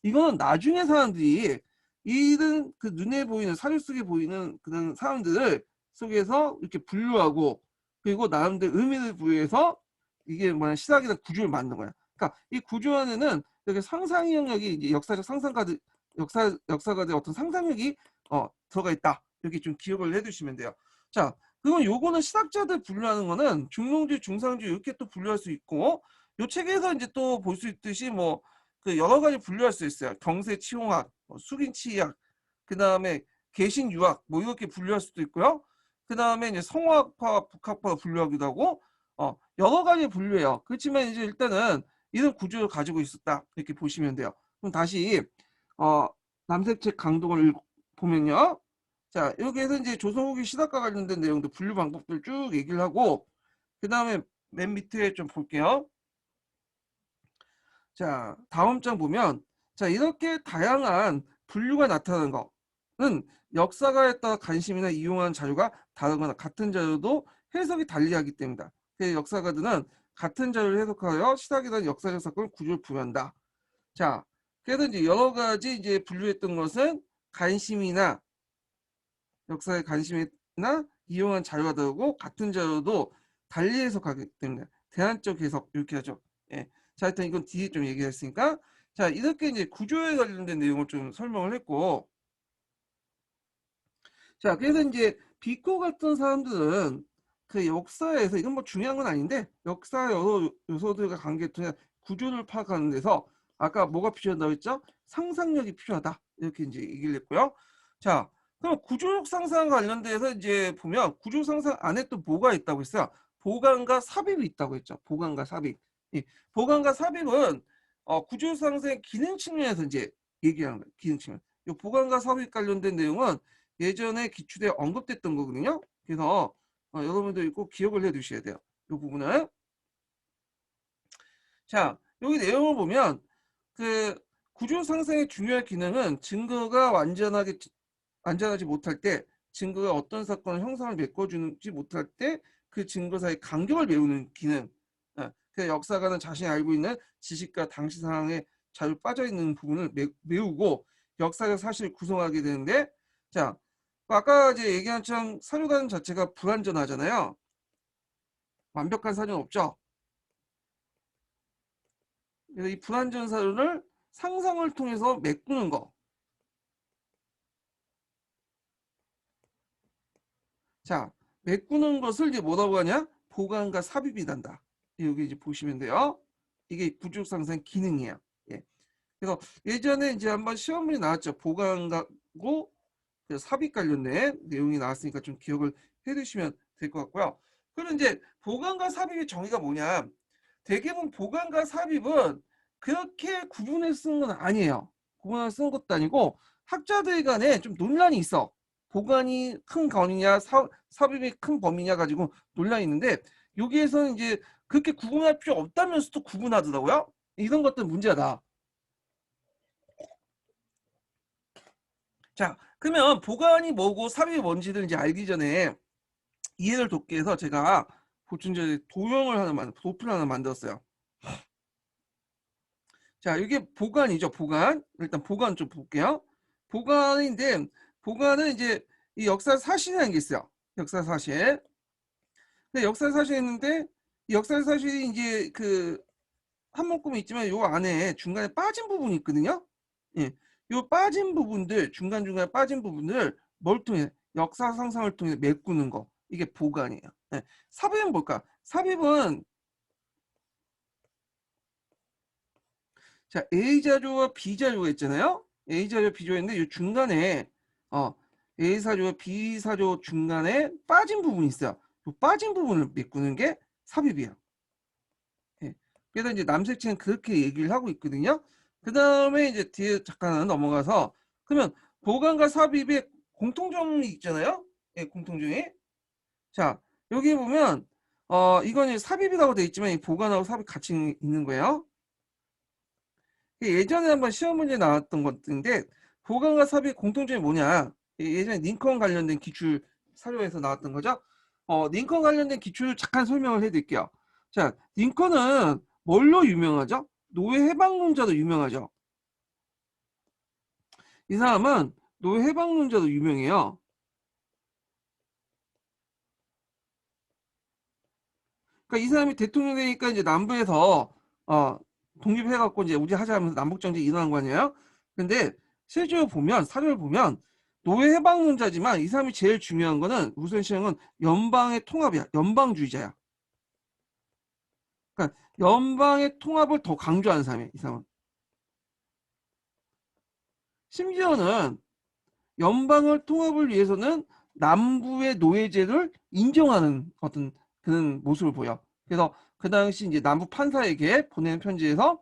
Speaker 1: 이거는 나중에 사람들이 이런 그 눈에 보이는 사료 속에 보이는 그런 사람들을 속에서 이렇게 분류하고 그리고 나름대로 의미를 부여해서 이게 뭐냐 시작이나 구조를 만든 거야. 그러니까 이 구조 안에는 이렇게 상상의 영역이 이제 역사적 상상가들 역사가들의 어떤 상상력이 들어가 있다. 이렇게 좀 기억을 해두시면 돼요. 자, 그건 요거는 시작자들 분류하는 거는 중농주의, 중상주의 이렇게 또 분류할 수 있고 요 책에서 이제 또 볼 수 있듯이 뭐 그 여러 가지 분류할 수 있어요. 경세 치용학, 숙인 치의학, 그 다음에 개신 유학 뭐 이렇게 분류할 수도 있고요. 그 다음에 이제 성화학파, 북학파 분류하기도 하고 여러 가지 분류해요. 그렇지만 이제 일단은 이런 구조를 가지고 있었다 이렇게 보시면 돼요. 그럼 다시 남색책 강독을 보면요. 자, 여기에서 이제 조선 후기 시작과 관련된 내용들 분류 방법들 쭉 얘기를 하고 그 다음에 맨 밑에 좀 볼게요. 자, 다음 장 보면 자, 이렇게 다양한 분류가 나타나는 거는 역사가에 따라 관심이나 이용한 자료가 다르거나 같은 자료도 해석이 달리하기 때문이다. 그래서 역사가들은 같은 자료를 해석하여 시작이나 역사적 사건을 구조를 부여한다. 자, 그래서 이제 여러 가지 이제 분류했던 것은 관심이나 역사에 관심이나 이용한 자료가 다르고 같은 자료도 달리 해석하기 때문에 대안적 해석 이렇게 하죠. 예. 자, 일단 이건 뒤에 좀 얘기했으니까 자, 이렇게 이제 구조에 관련된 내용을 좀 설명을 했고 자, 그래서 이제 비코 같은 사람들은 그 역사에서 이건 뭐 중요한 건 아닌데 역사 여러 요소들과 관계 통해 구조를 파악하는 데서 아까 뭐가 필요하다고 했죠? 상상력이 필요하다 이렇게 이제 얘기를 했고요. 자, 그럼 구조력 상상 관련돼서 이제 보면 구조 상상 안에 또 뭐가 있다고 했어요? 보강과 삽입이 있다고 했죠. 보강과 삽입. 이 보강과 삽입은 구조 상상의 기능 측면에서 이제 얘기하는 거예요. 기능 측면. 이 보강과 삽입 관련된 내용은 예전에 기출에 언급됐던 거거든요. 그래서 여러분들 꼭 기억을 해 두셔야 돼요. 이 부분은. 자, 여기 내용을 보면 그 구조 상상의 중요한 기능은 증거가 완전하지 못할 때 증거가 어떤 사건을 형상을 메꿔주지 못할 때 그 증거 사이 간격을 메우는 기능. 그 역사가는 자신이 알고 있는 지식과 당시 상황에 잘 빠져있는 부분을 메우고 역사적 사실을 구성하게 되는데 자, 아까 이제 얘기한 것처럼 사료관 자체가 불완전하잖아요. 완벽한 사료는 없죠. 그래서 이 불완전 사료를 상상을 통해서 메꾸는 거. 자, 메꾸는 것을 이제 뭐라고 하냐? 보강과 삽입이 난다. 여기 이제 보시면 돼요. 이게 구조 상상 기능이에요. 예. 그래서 예전에 이제 한번 시험이 나왔죠. 보강하고 삽입 관련된 내용이 나왔으니까 좀 기억을 해두시면 될 것 같고요. 그럼 이제 보강과 삽입의 정의가 뭐냐? 대개는 보강과 삽입은 그렇게 구분해 쓰는 건 아니에요. 구분해 쓰는 것도 아니고 학자들 간에 좀 논란이 있어. 보강이 큰 범위냐 삽입이 큰 범위냐 가지고 논란이 있는데 여기에서는 이제 그렇게 구분할 필요 없다면서도 구분하더라고요. 이런 것들 문제다. 자, 그러면 보강이 뭐고 삽입이 뭔지를 이제 알기 전에 이해를 돕기 위해서 제가 보충제 도형을 도표를 하나 만들었어요. 자, 이게 보관이죠. 보관. 일단 보관 좀 볼게요. 보관인데 보관은 이제 이 역사 사실이라는 게 있어요. 역사 사실. 근데 역사 사실이 있는데 이 역사 사실이 이제 그 한 묶음이 있지만 요 안에 중간에 빠진 부분이 있거든요. 예. 요 빠진 부분들 중간중간에 빠진 부분을 뭘 통해 역사 상상을 통해 메꾸는 거. 이게 보관이에요. 예. 삽입은 뭘까? 삽입은 자, A자료와 B자료가 있잖아요. A자료, B자료인데 이 중간에 어, A사조와 B사조 중간에 빠진 부분이 있어요. 이 빠진 부분을 메꾸는 게 삽입이에요. 예. 그래서 이제 남색체는 그렇게 얘기를 하고 있거든요. 그 다음에 이제 뒤에 잠깐 넘어가서 그러면 보강과 삽입의 공통점이 있잖아요. 예, 공통점이. 자, 여기 보면 이건 이제 삽입이라고 되어 있지만 이 보강하고 삽입 같이 있는 거예요. 예전에 한번 시험 문제 나왔던 것인데 보강과 삽입 공통점이 뭐냐? 예전에 링컨 관련된 기출 사료에서 나왔던 거죠. 링컨 관련된 기출 잠깐 설명을 해드릴게요. 자, 링컨은 뭘로 유명하죠? 노예 해방론자로 유명하죠. 이 사람은 노예 해방론자로 유명해요. 그러니까 이 사람이 대통령 되니까 이제 남부에서 독립해갖고 이제 우리 하자면서 남북 정쟁이 일어난 거 아니에요? 근데 실제로 보면 사료를 보면 노예 해방론자지만 이 사람이 제일 중요한 거는 우선시행은 연방의 통합이야. 연방주의자야. 그러니까 연방의 통합을 더 강조하는 사람이야. 이 사람은. 심지어는 연방을 통합을 위해서는 남부의 노예제를 인정하는 어떤 그런 모습을 보여. 그래서 그 당시 이제 남부 판사에게 보내는 편지에서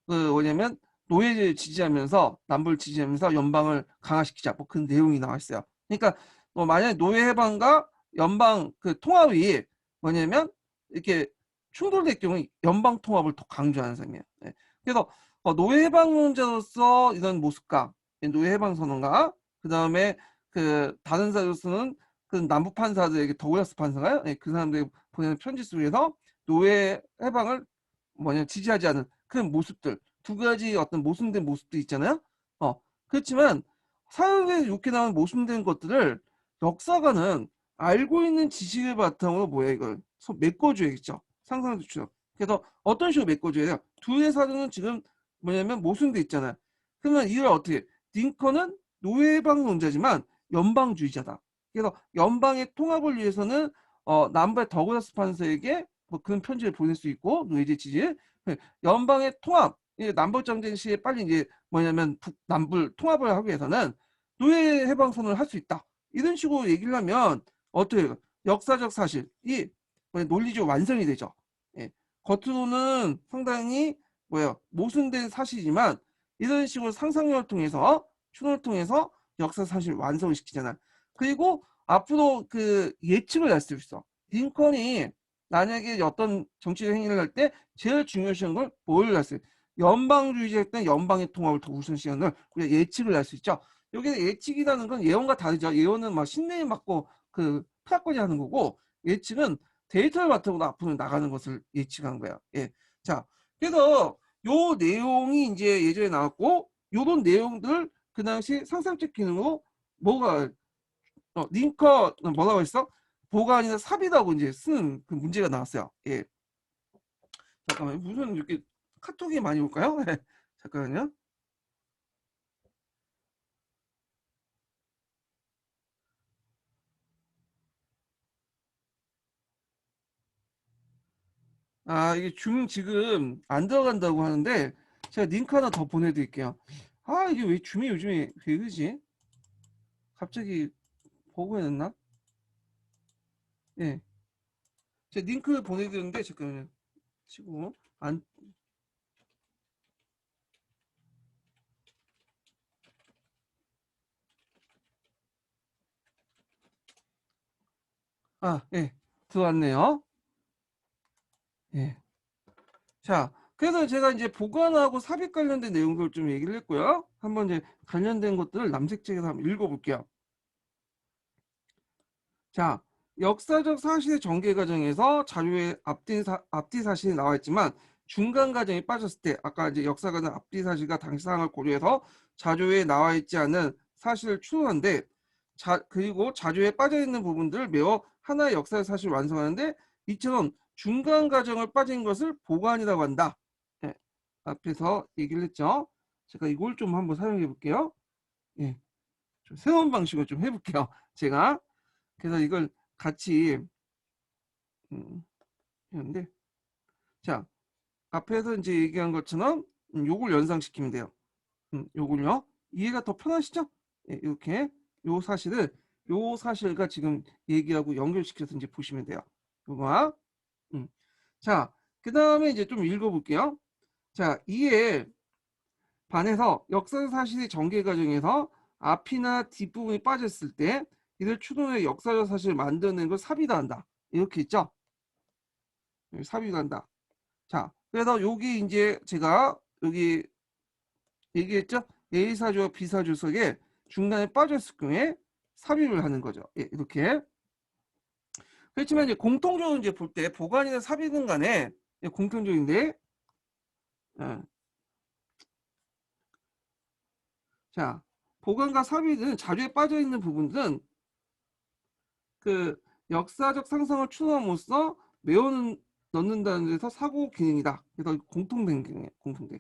Speaker 1: 그 뭐냐면 노예제를 지지하면서 남부를 지지하면서 연방을 강화시키자 뭐 그런 내용이 나와 있어요. 그러니까 만약에 노예 해방과 연방 그 통합이 뭐냐면 이렇게 충돌될 경우 연방 통합을 더 강조하는 셈이에요. 네. 그래서 노예 해방론자로서 이런 모습과 노예 해방 선언과 그 다음에 그 다른 사로서는 그 남부 판사들에게 더글라스 판사가요. 네, 그 사람들이 보내는 편지 속에서 노예 해방을 지지하지 않은 그런 모습들 두 가지 어떤 모순된 모습도 있잖아요. 그렇지만 사회에 이렇게 나온 모순된 것들을 역사가는 알고 있는 지식을 바탕으로 이걸 메꿔줘야겠죠. 상상조처럼. 그래서 어떤 식으로 메꿔줘야 돼요? 두의 사도는 지금 뭐냐면 모순돼 있잖아요. 그러면 이걸 어떻게? 링컨은 노예방론자지만 연방주의자다. 그래서 연방의 통합을 위해서는 남부의 더글라스 판사에게 뭐 그런 편지를 보낼 수 있고 노예제 지지 연방의 통합 남북 정쟁 시에 빨리 이제 뭐냐면 남불 통합을 하기 위해서는 노예 해방 선언을 할 수 있다. 이런 식으로 얘기를 하면 어떻게 역사적 사실이 논리적 완성이 되죠. 예. 겉으로는 상당히 모순된 사실이지만 이런 식으로 상상력을 통해서 추론을 통해서 역사 사실 완성을 시키잖아. 그리고 앞으로 그 예측을 할 수 있어. 링컨이 만약에 어떤 정치적 행위를 할 때 제일 중요시한 걸 뭘 할 수 있어. 연방주의자일 때 연방의 통합을 더 우선시하는 걸 우리가 예측을 할 수 있죠. 여기 예측이라는 건 예언과 다르죠. 예언은 막 신뢰에 맞고 그 프락거리 하는 거고 예측은 데이터를 바탕으로 앞으로 나가는 것을 예측한 거야. 예. 자, 그래서 요 내용이 이제 예전에 나왔고 요런 내용들 그 당시 상상적 기능으로 뭐가 링커 뭐라고 했어? 보관이나 삽입이라고 이제 쓰는 그 문제가 나왔어요. 예. 잠깐만 무슨 이렇게 카톡이 많이 올까요? 잠깐만요. 이게 줌 지금 안 들어간다고 하는데 제가 링크 하나 더 보내드릴게요. 이게 왜 줌이 요즘에 왜 그러지? 갑자기 버그였나? 예. 제가 링크 보내드렸는데 잠깐만요. 치고 안 예. 들어왔네요. 예. 자, 그래서 제가 이제 보관하고 삽입 관련된 내용들 좀 얘기를 했고요. 한번 이제 관련된 것들을 남색책에서 한번 읽어볼게요. 자, 역사적 사실의 전개 과정에서 자료에 앞뒤 사실이 나와 있지만 중간 과정이 빠졌을 때 아까 이제 역사가는 앞뒤 사실과 당시 상황을 고려해서 자료에 나와 있지 않은 사실을 추론하는데 그리고 자료에 빠져 있는 부분들을 메워 하나의 역사의 사실을 완성하는데 이처럼 중간 과정을 빠진 것을 보관이라고 한다. 네, 앞에서 얘기를 했죠. 제가 이걸 좀 한번 사용해 볼게요. 예, 좀 새로운 방식으로 좀 해볼게요. 제가 그래서 이걸 같이 했는데 자 앞에서 이제 얘기한 것처럼 요걸 연상시키면 돼요. 요걸요 이해가 더 편하시죠? 예, 이렇게 요 사실을 요 사실과 지금 얘기하고 연결시켜서 이제 보시면 돼요. 요거. 자, 그다음에 이제 좀 읽어볼게요. 자, 이에 반해서 역사 사실의 전개 과정에서 앞이나 뒷부분이 빠졌을 때 이를 추론해 역사적 사실을 만드는 걸 삽입다 한다. 이렇게 있죠? 삽입한다. 자, 그래서 여기 이제 제가 여기 얘기했죠? A사조와 B사조 속에 중간에 빠졌을 경우에 삽입을 하는 거죠. 예, 이렇게. 그렇지만 이제 공통적으로 이제 볼 때 보관이나 삽입은 간에 공통적인데, 자, 보관과 삽입은 자료에 빠져 있는 부분들은 그 역사적 상상을 추론함으로써 메워 넣는다는 데서 사고 기능이다. 그래서 공통된 기능이에요. 공통된.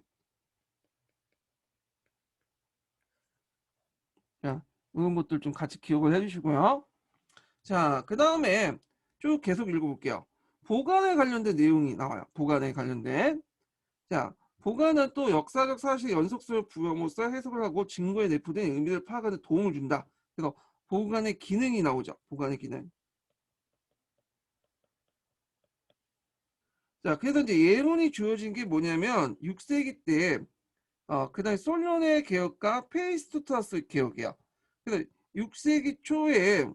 Speaker 1: 자, 이런 것들 좀 같이 기억을 해주시고요. 자, 그 다음에 쭉 계속 읽어볼게요. 보관에 관련된 내용이 나와요. 보관에 관련된. 자, 보관은 또 역사적 사실 연속성을 부여함으로써 해석을 하고 증거에 내포된 의미를 파악하는 데 도움을 준다. 그래서 보관의 기능이 나오죠. 보관의 기능. 자, 그래서 이제 예론이 주어진 게 뭐냐면 6세기 때 그다음에 솔론의 개혁과 페이스토타스 개혁이야. 그래서 6세기 초에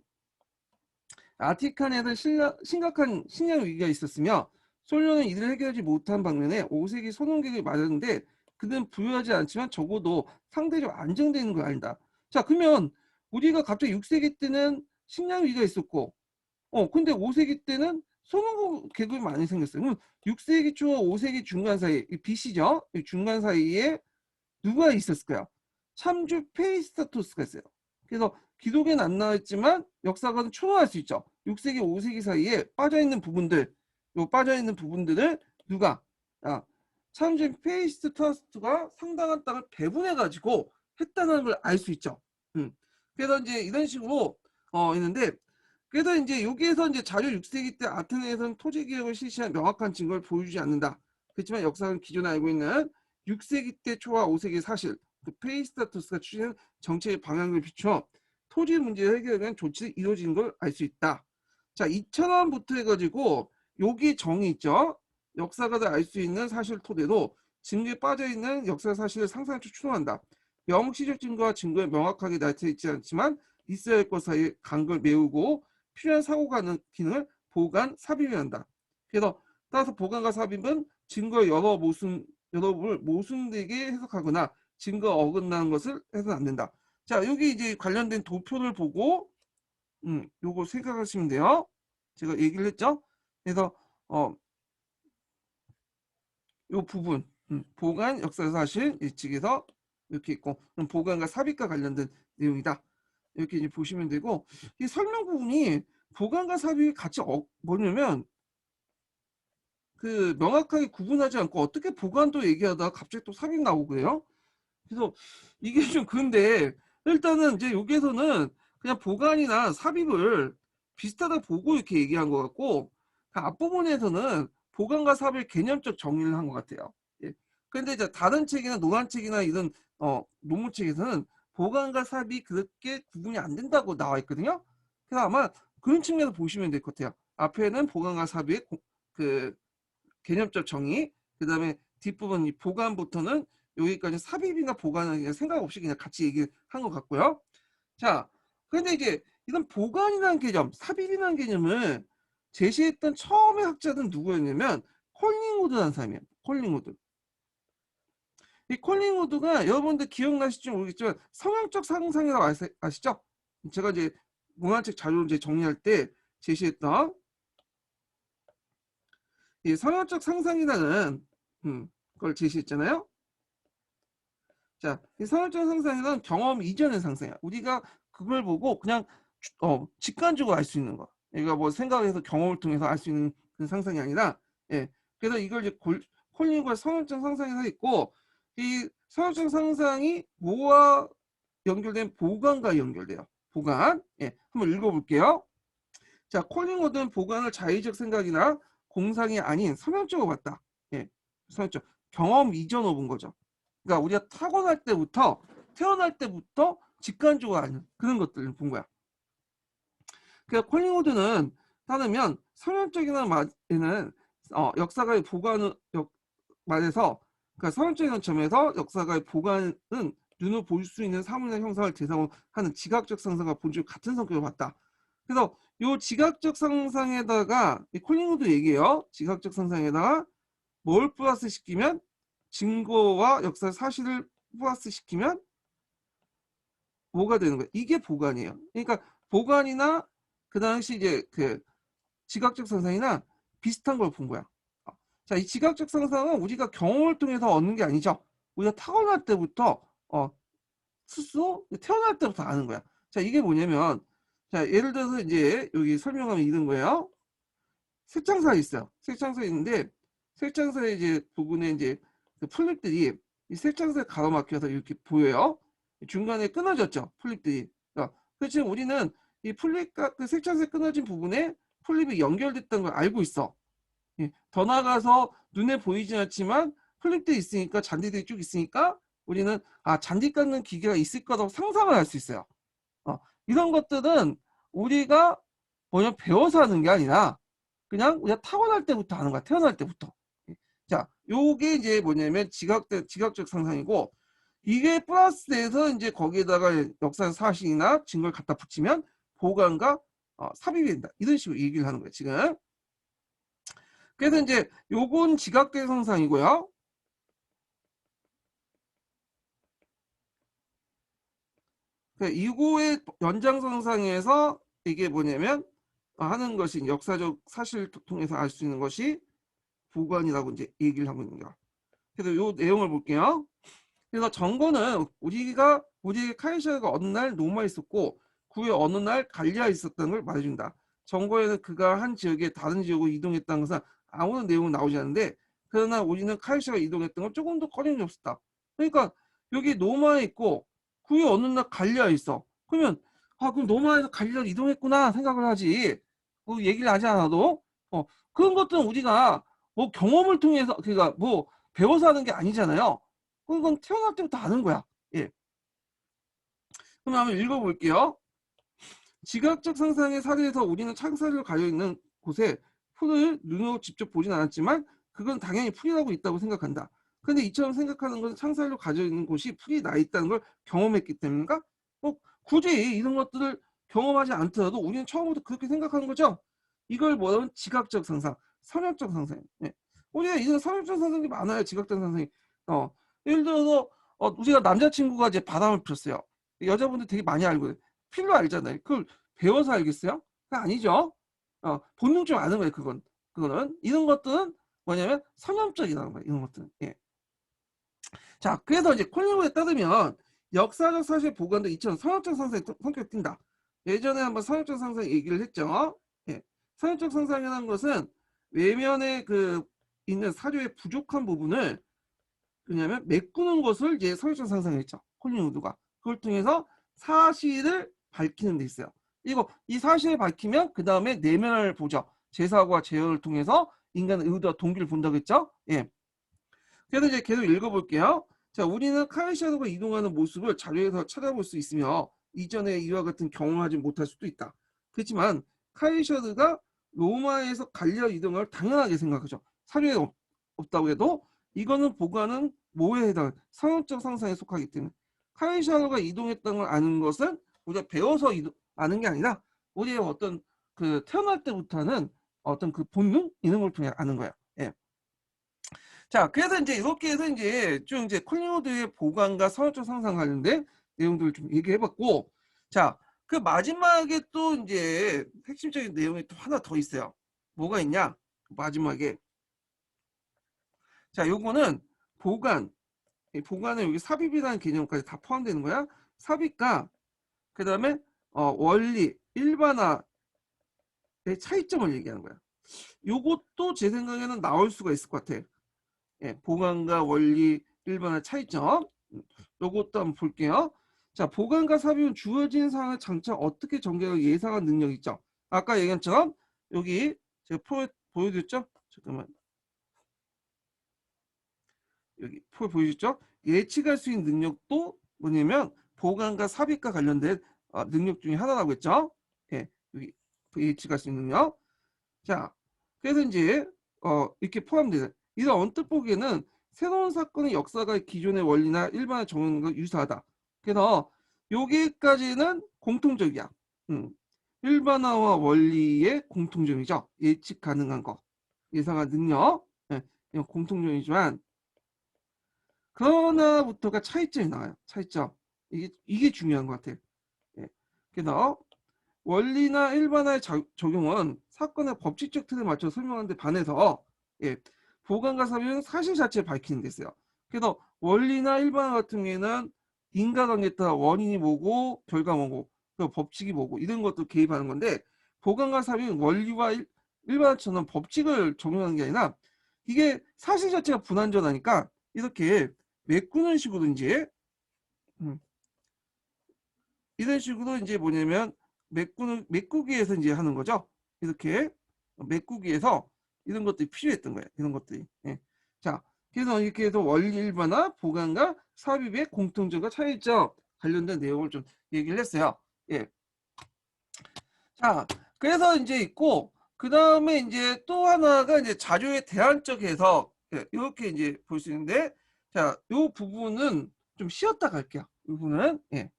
Speaker 1: 아티칸에서 심각한 식량 위기가 있었으며 솔론은 이들을 해결하지 못한 방면에 5세기 선원계획을 맞았는데 그는 부유하지 않지만 적어도 상대적으로 안정되는 걸 안다. 자, 그러면 우리가 갑자기 6세기 때는 식량 위기가 있었고 근데 5세기 때는 소농국 계급이 많이 생겼어요. 그럼 6세기 초와 5세기 중간 사이, BC죠? 중간 사이에 누가 있었을까요? 참주 페이스타토스가 있어요. 그래서 기록에는 안 나와있지만 역사가는 추론할 수 있죠. 6세기, 5세기 사이에 빠져있는 부분들, 요 빠져있는 부분들을 누가? 참주 페이스타토스가 상당한 땅을 배분해가지고 했다는 걸 알 수 있죠. 그래서 이제 이런 식으로 있는데 그래서 이제 여기에서 이제 자료 6세기 때 아테네에서는 토지 개혁을 실시한 명확한 증거를 보여주지 않는다. 그렇지만 역사는 기존에 알고 있는 6세기 때 초와 5세기 사실 그 페이스타토스가 추진한 정책의 방향을 비추어 토지 문제 해결에 대한 조치를 이루어진 걸 알 수 있다. 자, 2000원부터 해가지고 여기 정의 있죠. 역사가들 알 수 있는 사실 토대로 증거에 빠져있는 역사 사실을 상상하여 추론한다. 영시적 증거와 증거에 명확하게 나타나 있지 않지만 있어야 할 것 사이에 간걸 메우고 필요한 사고가 하는 기능을 보관, 삽입을 한다. 그래서 따라서 보관과 삽입은 증거의 여러분을 모순되게 해석하거나 증거 어긋나는 것을 해서는 안 된다. 자, 여기 이제 관련된 도표를 보고 요거 생각하시면 돼요. 제가 얘기를 했죠. 그래서 요 부분 보관, 역사사실 예측에서 이렇게 있고 보관과 삽입과 관련된 내용이다. 이렇게 이제 보시면 되고 이 설명 부분이 보관과 삽입이 같이 뭐냐면 그 명확하게 구분하지 않고 어떻게 보관도 얘기하다가 갑자기 또 삽입 나오고 그래요. 그래서 이게 좀 그런데 일단은 이제 여기에서는 그냥 보관이나 삽입을 비슷하다 보고 이렇게 얘기한 것 같고 그 앞부분에서는 보관과 삽입 개념적 정리를 한 것 같아요. 예. 근데 이제 다른 책이나 논란책이나 이런 논문책에서는 보관과 삽입이 그렇게 구분이 안 된다고 나와 있거든요. 그래서 아마 그런 측면에서 보시면 될 것 같아요. 앞에는 보관과 삽입 그 개념적 정의, 그 다음에 뒷부분 이 보관부터는 여기까지 삽입이나 보관은 그냥 생각 없이 그냥 같이 얘기한 것 같고요. 자, 근데 이제 이런 보관이라는 개념, 삽입이라는 개념을 제시했던 처음의 학자는 누구였냐면 콜링우드라는 사람이에요. 콜링우드. 이 콜링우드가 여러분들 기억나실지 모르겠지만 성향적 상상이라고 아시죠? 제가 이제 문화책 자료를 이제 정리할 때 제시했던 이 성향적 상상이라는 걸 제시했잖아요. 자, 이 성향적 상상은 경험 이전의 상상이야. 우리가 그걸 보고 그냥 직관적으로 알 수 있는 거. 그러니까 뭐 생각해서 경험을 통해서 알 수 있는 그런 상상이 아니라, 예. 그래서 이걸 이제 콜링과 성향적 상상이 서 있고, 이 성향적 상상이 뭐와 연결된 보관과 연결돼요. 보관. 예. 한번 읽어볼게요. 자, 콜링워드는 보관을 자의적 생각이나 공상이 아닌 성향적으로 봤다. 예. 성향적. 경험 이전으로 본 거죠. 그러니까 우리가 태어날 때부터 직관적으로 아는 그런 것들을 본 거야. 그러니까 콜링우드는 따르면 서면적인 말에는 역사가의 보관은 말에서 그러니까 서면적인 점에서 역사가의 보관은 눈으로 볼 수 있는 사물이나 형상을 대상으로 하는 지각적 상상과 본질 같은 성격을 봤다. 그래서 요 지각적 상상에다가 이 콜링우드 얘기예요. 지각적 상상에다가 뭘 플러스 시키면 증거와 역사 사실을 플러스 시키면 뭐가 되는 거예요? 이게 보관이에요. 그러니까 보관이나 그 당시 이제 그 지각적 상상이나 비슷한 걸 본 거야. 자, 이 지각적 상상은 우리가 경험을 통해서 얻는 게 아니죠. 우리가 타고날 때부터 스스로 태어날 때부터 아는 거야. 자, 이게 뭐냐면 자, 예를 들어서 이제 여기 설명하면 이런 거예요. 색창사 있어요. 색창사 있는데 색창사의 이제 부분에 이제 그 플립들이 이 색창사에 가로막혀서 이렇게 보여요. 중간에 끊어졌죠. 플립들이. 그렇지만 우리는 이 플립과 그 색창사에 끊어진 부분에 플립이 연결됐다는 걸 알고 있어. 예, 더 나아가서 눈에 보이진 않지만 플립들이 있으니까 잔디들이 쭉 있으니까 우리는 잔디 깎는 기계가 있을 거라고 상상을 할 수 있어요. 이런 것들은 우리가 뭐냐 배워서 하는 게 아니라 그냥 우리가 타고날 때부터 하는 거야. 태어날 때부터. 자, 요게 이제 뭐냐면 지각적 상상이고 이게 플러스돼서 이제 거기에다가 역사 사실이나 증거를 갖다 붙이면 보관과 삽입이 된다. 이런 식으로 얘기를 하는 거예요. 지금. 그래서 이제 요건 지각적 상상이고요. 이거의 연장선상에서 이게 뭐냐면 하는 것이 역사적 사실을 통해서 알 수 있는 것이 보관이라고 이제 얘기를 하고 있는 거야. 그래서 요 내용을 볼게요. 그래서 정거는 우리의 카이샤가 어느 날 노마에 있었고 그 후에 어느 날 갈리아에 있었다는 걸 말해준다. 정거에는 그가 한 지역에 다른 지역으로 이동했다는 것은 아무런 내용은 나오지 않는데 그러나 우리는 카이샤가 이동했던 건 조금도 꺼림이 없었다. 그러니까 여기 노마에 있고 그 후에 어느 날 갈리아에 있어. 그러면 그럼 노마에서 갈리아로 이동했구나 생각을 하지. 뭐 얘기를 하지 않아도 그런 것들은 우리가 뭐 경험을 통해서 그러니까 뭐 배워서 하는 게 아니잖아요. 그건 태어날 때부터 아는 거야. 예. 그럼 한번 읽어볼게요. 지각적 상상의 사례에서 우리는 창살을 가려있는 곳에 풀을 눈으로 직접 보진 않았지만 그건 당연히 풀이라고 있다고 생각한다. 근데 이처럼 생각하는 것은 창살로 가져있는 곳이 풀이 나 있다는 걸 경험했기 때문인가? 굳이 이런 것들을 경험하지 않더라도 우리는 처음부터 그렇게 생각하는 거죠. 이걸 뭐라면 지각적 상상, 선형적 상상. 예. 우리가 이런 선형적 상상이 많아요. 지각적 상상이. 예를 들어서 우리가 남자친구가 이제 바람을 폈어요. 여자분들 되게 많이 알고 필로 알잖아요. 그걸 배워서 알겠어요? 그거 아니죠. 본능적으로 아는 거예요. 그거는 이런 것들은 뭐냐면 선형적이라는 거예요. 이런 것들은. 예. 자, 그래서 이제 콜링우드에 따르면 역사적 사실 보관도 이처럼 선형적 상상의 성격이 띈다. 예전에 한번 선형적 상상 얘기를 했죠. 예. 선형적 상상이라는 것은 외면에 있는 사료의 부족한 부분을 그냐면 메꾸는 것을 이제 선형적 상상했죠. 콜링우드가. 그걸 통해서 사실을 밝히는 데 있어요. 이 사실을 밝히면 그 다음에 내면을 보죠. 제사와 제어를 통해서 인간의 의도와 동기를 본다고 했죠. 예. 그래서 이제 계속 읽어볼게요. 자, 우리는 카이샤드가 이동하는 모습을 자료에서 찾아볼 수 있으며 이전에 이와 같은 경험을 하지 못할 수도 있다. 그렇지만 카이샤드가 로마에서 갈리아 이동을 당연하게 생각하죠. 사료에 없다고 해도 이거는 보관은 뭐에 해당 상업적 상상에 속하기 때문에 카이샤드가 이동했다는 걸 아는 것은 우리가 배워서 아는 게 아니라 우리의 어떤 태어날 때부터는 어떤 본능 이런 걸 통해 아는 거야. 예. 자, 그래서 이제 이렇게 해서 이제 좀 이제 콜링우드의 보관과 선호적 상상 관련된 내용들을 좀 얘기해봤고, 자, 그 마지막에 또 이제 핵심적인 내용이 또 하나 더 있어요. 뭐가 있냐? 마지막에. 자, 요거는 보관. 이 보관은 여기 삽입이라는 개념까지 다 포함되는 거야. 삽입과 그 다음에 원리, 일반화의 차이점을 얘기하는 거야. 요것도 제 생각에는 나올 수가 있을 것 같아. 예, 보관과 원리, 일반화 차이점. 요것도 한번 볼게요. 자, 보관과 삽입은 주어진 상황을 장차 어떻게 전개하고 예상한 능력이 있죠. 아까 얘기한 것처럼 여기 제가 보여드렸죠? 잠깐만. 여기 보여주셨죠? 예측할 수 있는 능력도 뭐냐면 보관과 삽입과 관련된 능력 중에 하나라고 했죠. 예, 여기 VH가 쓰는 능력. 자, 그래서 이제 이렇게 포함되는 이런 언뜻 보기에는 새로운 사건의 역사가 기존의 원리나 일반의 적용과 유사하다. 그래서 여기까지는 공통적이야. 일반화와 원리의 공통점이죠. 예측 가능한 거, 예상한 능력, 예, 이건 공통점이지만 그러나부터가 차이점이 나와요. 차이점. 이게 중요한 것 같아요. 예. 그래서 원리나 일반화의 적용은 사건의 법칙적 틀에 맞춰 설명하는 데 반해서 예, 보관과 삽입은 사실 자체를 밝히는 데 있어요. 그래서 원리나 일반화 같은 경우에는 인과관계에 따라 원인이 뭐고 결과 뭐고 그 법칙이 뭐고 이런 것도 개입하는 건데 보관과 삽입은 원리와 일반화처럼 법칙을 적용하는 게 아니라 이게 사실 자체가 불완전하니까 이렇게 메꾸는 식으로 이제 이런 식으로 이제 뭐냐면 메꾸기에서 이제 하는 거죠. 이렇게 메꾸기에서 이런 것들이 필요했던 거예요. 이런 것들이. 예. 자, 그래서 이렇게 해서 원리 일반화, 보관과 삽입의 공통점과 차이점 관련된 내용을 좀 얘기를 했어요. 예. 자, 그래서 이제 있고 그 다음에 이제 또 하나가 이제 자료의 대안적 해석. 예, 이렇게 이제 볼 수 있는데, 자, 이 부분은 좀 쉬었다 갈게요. 이 부분은 예.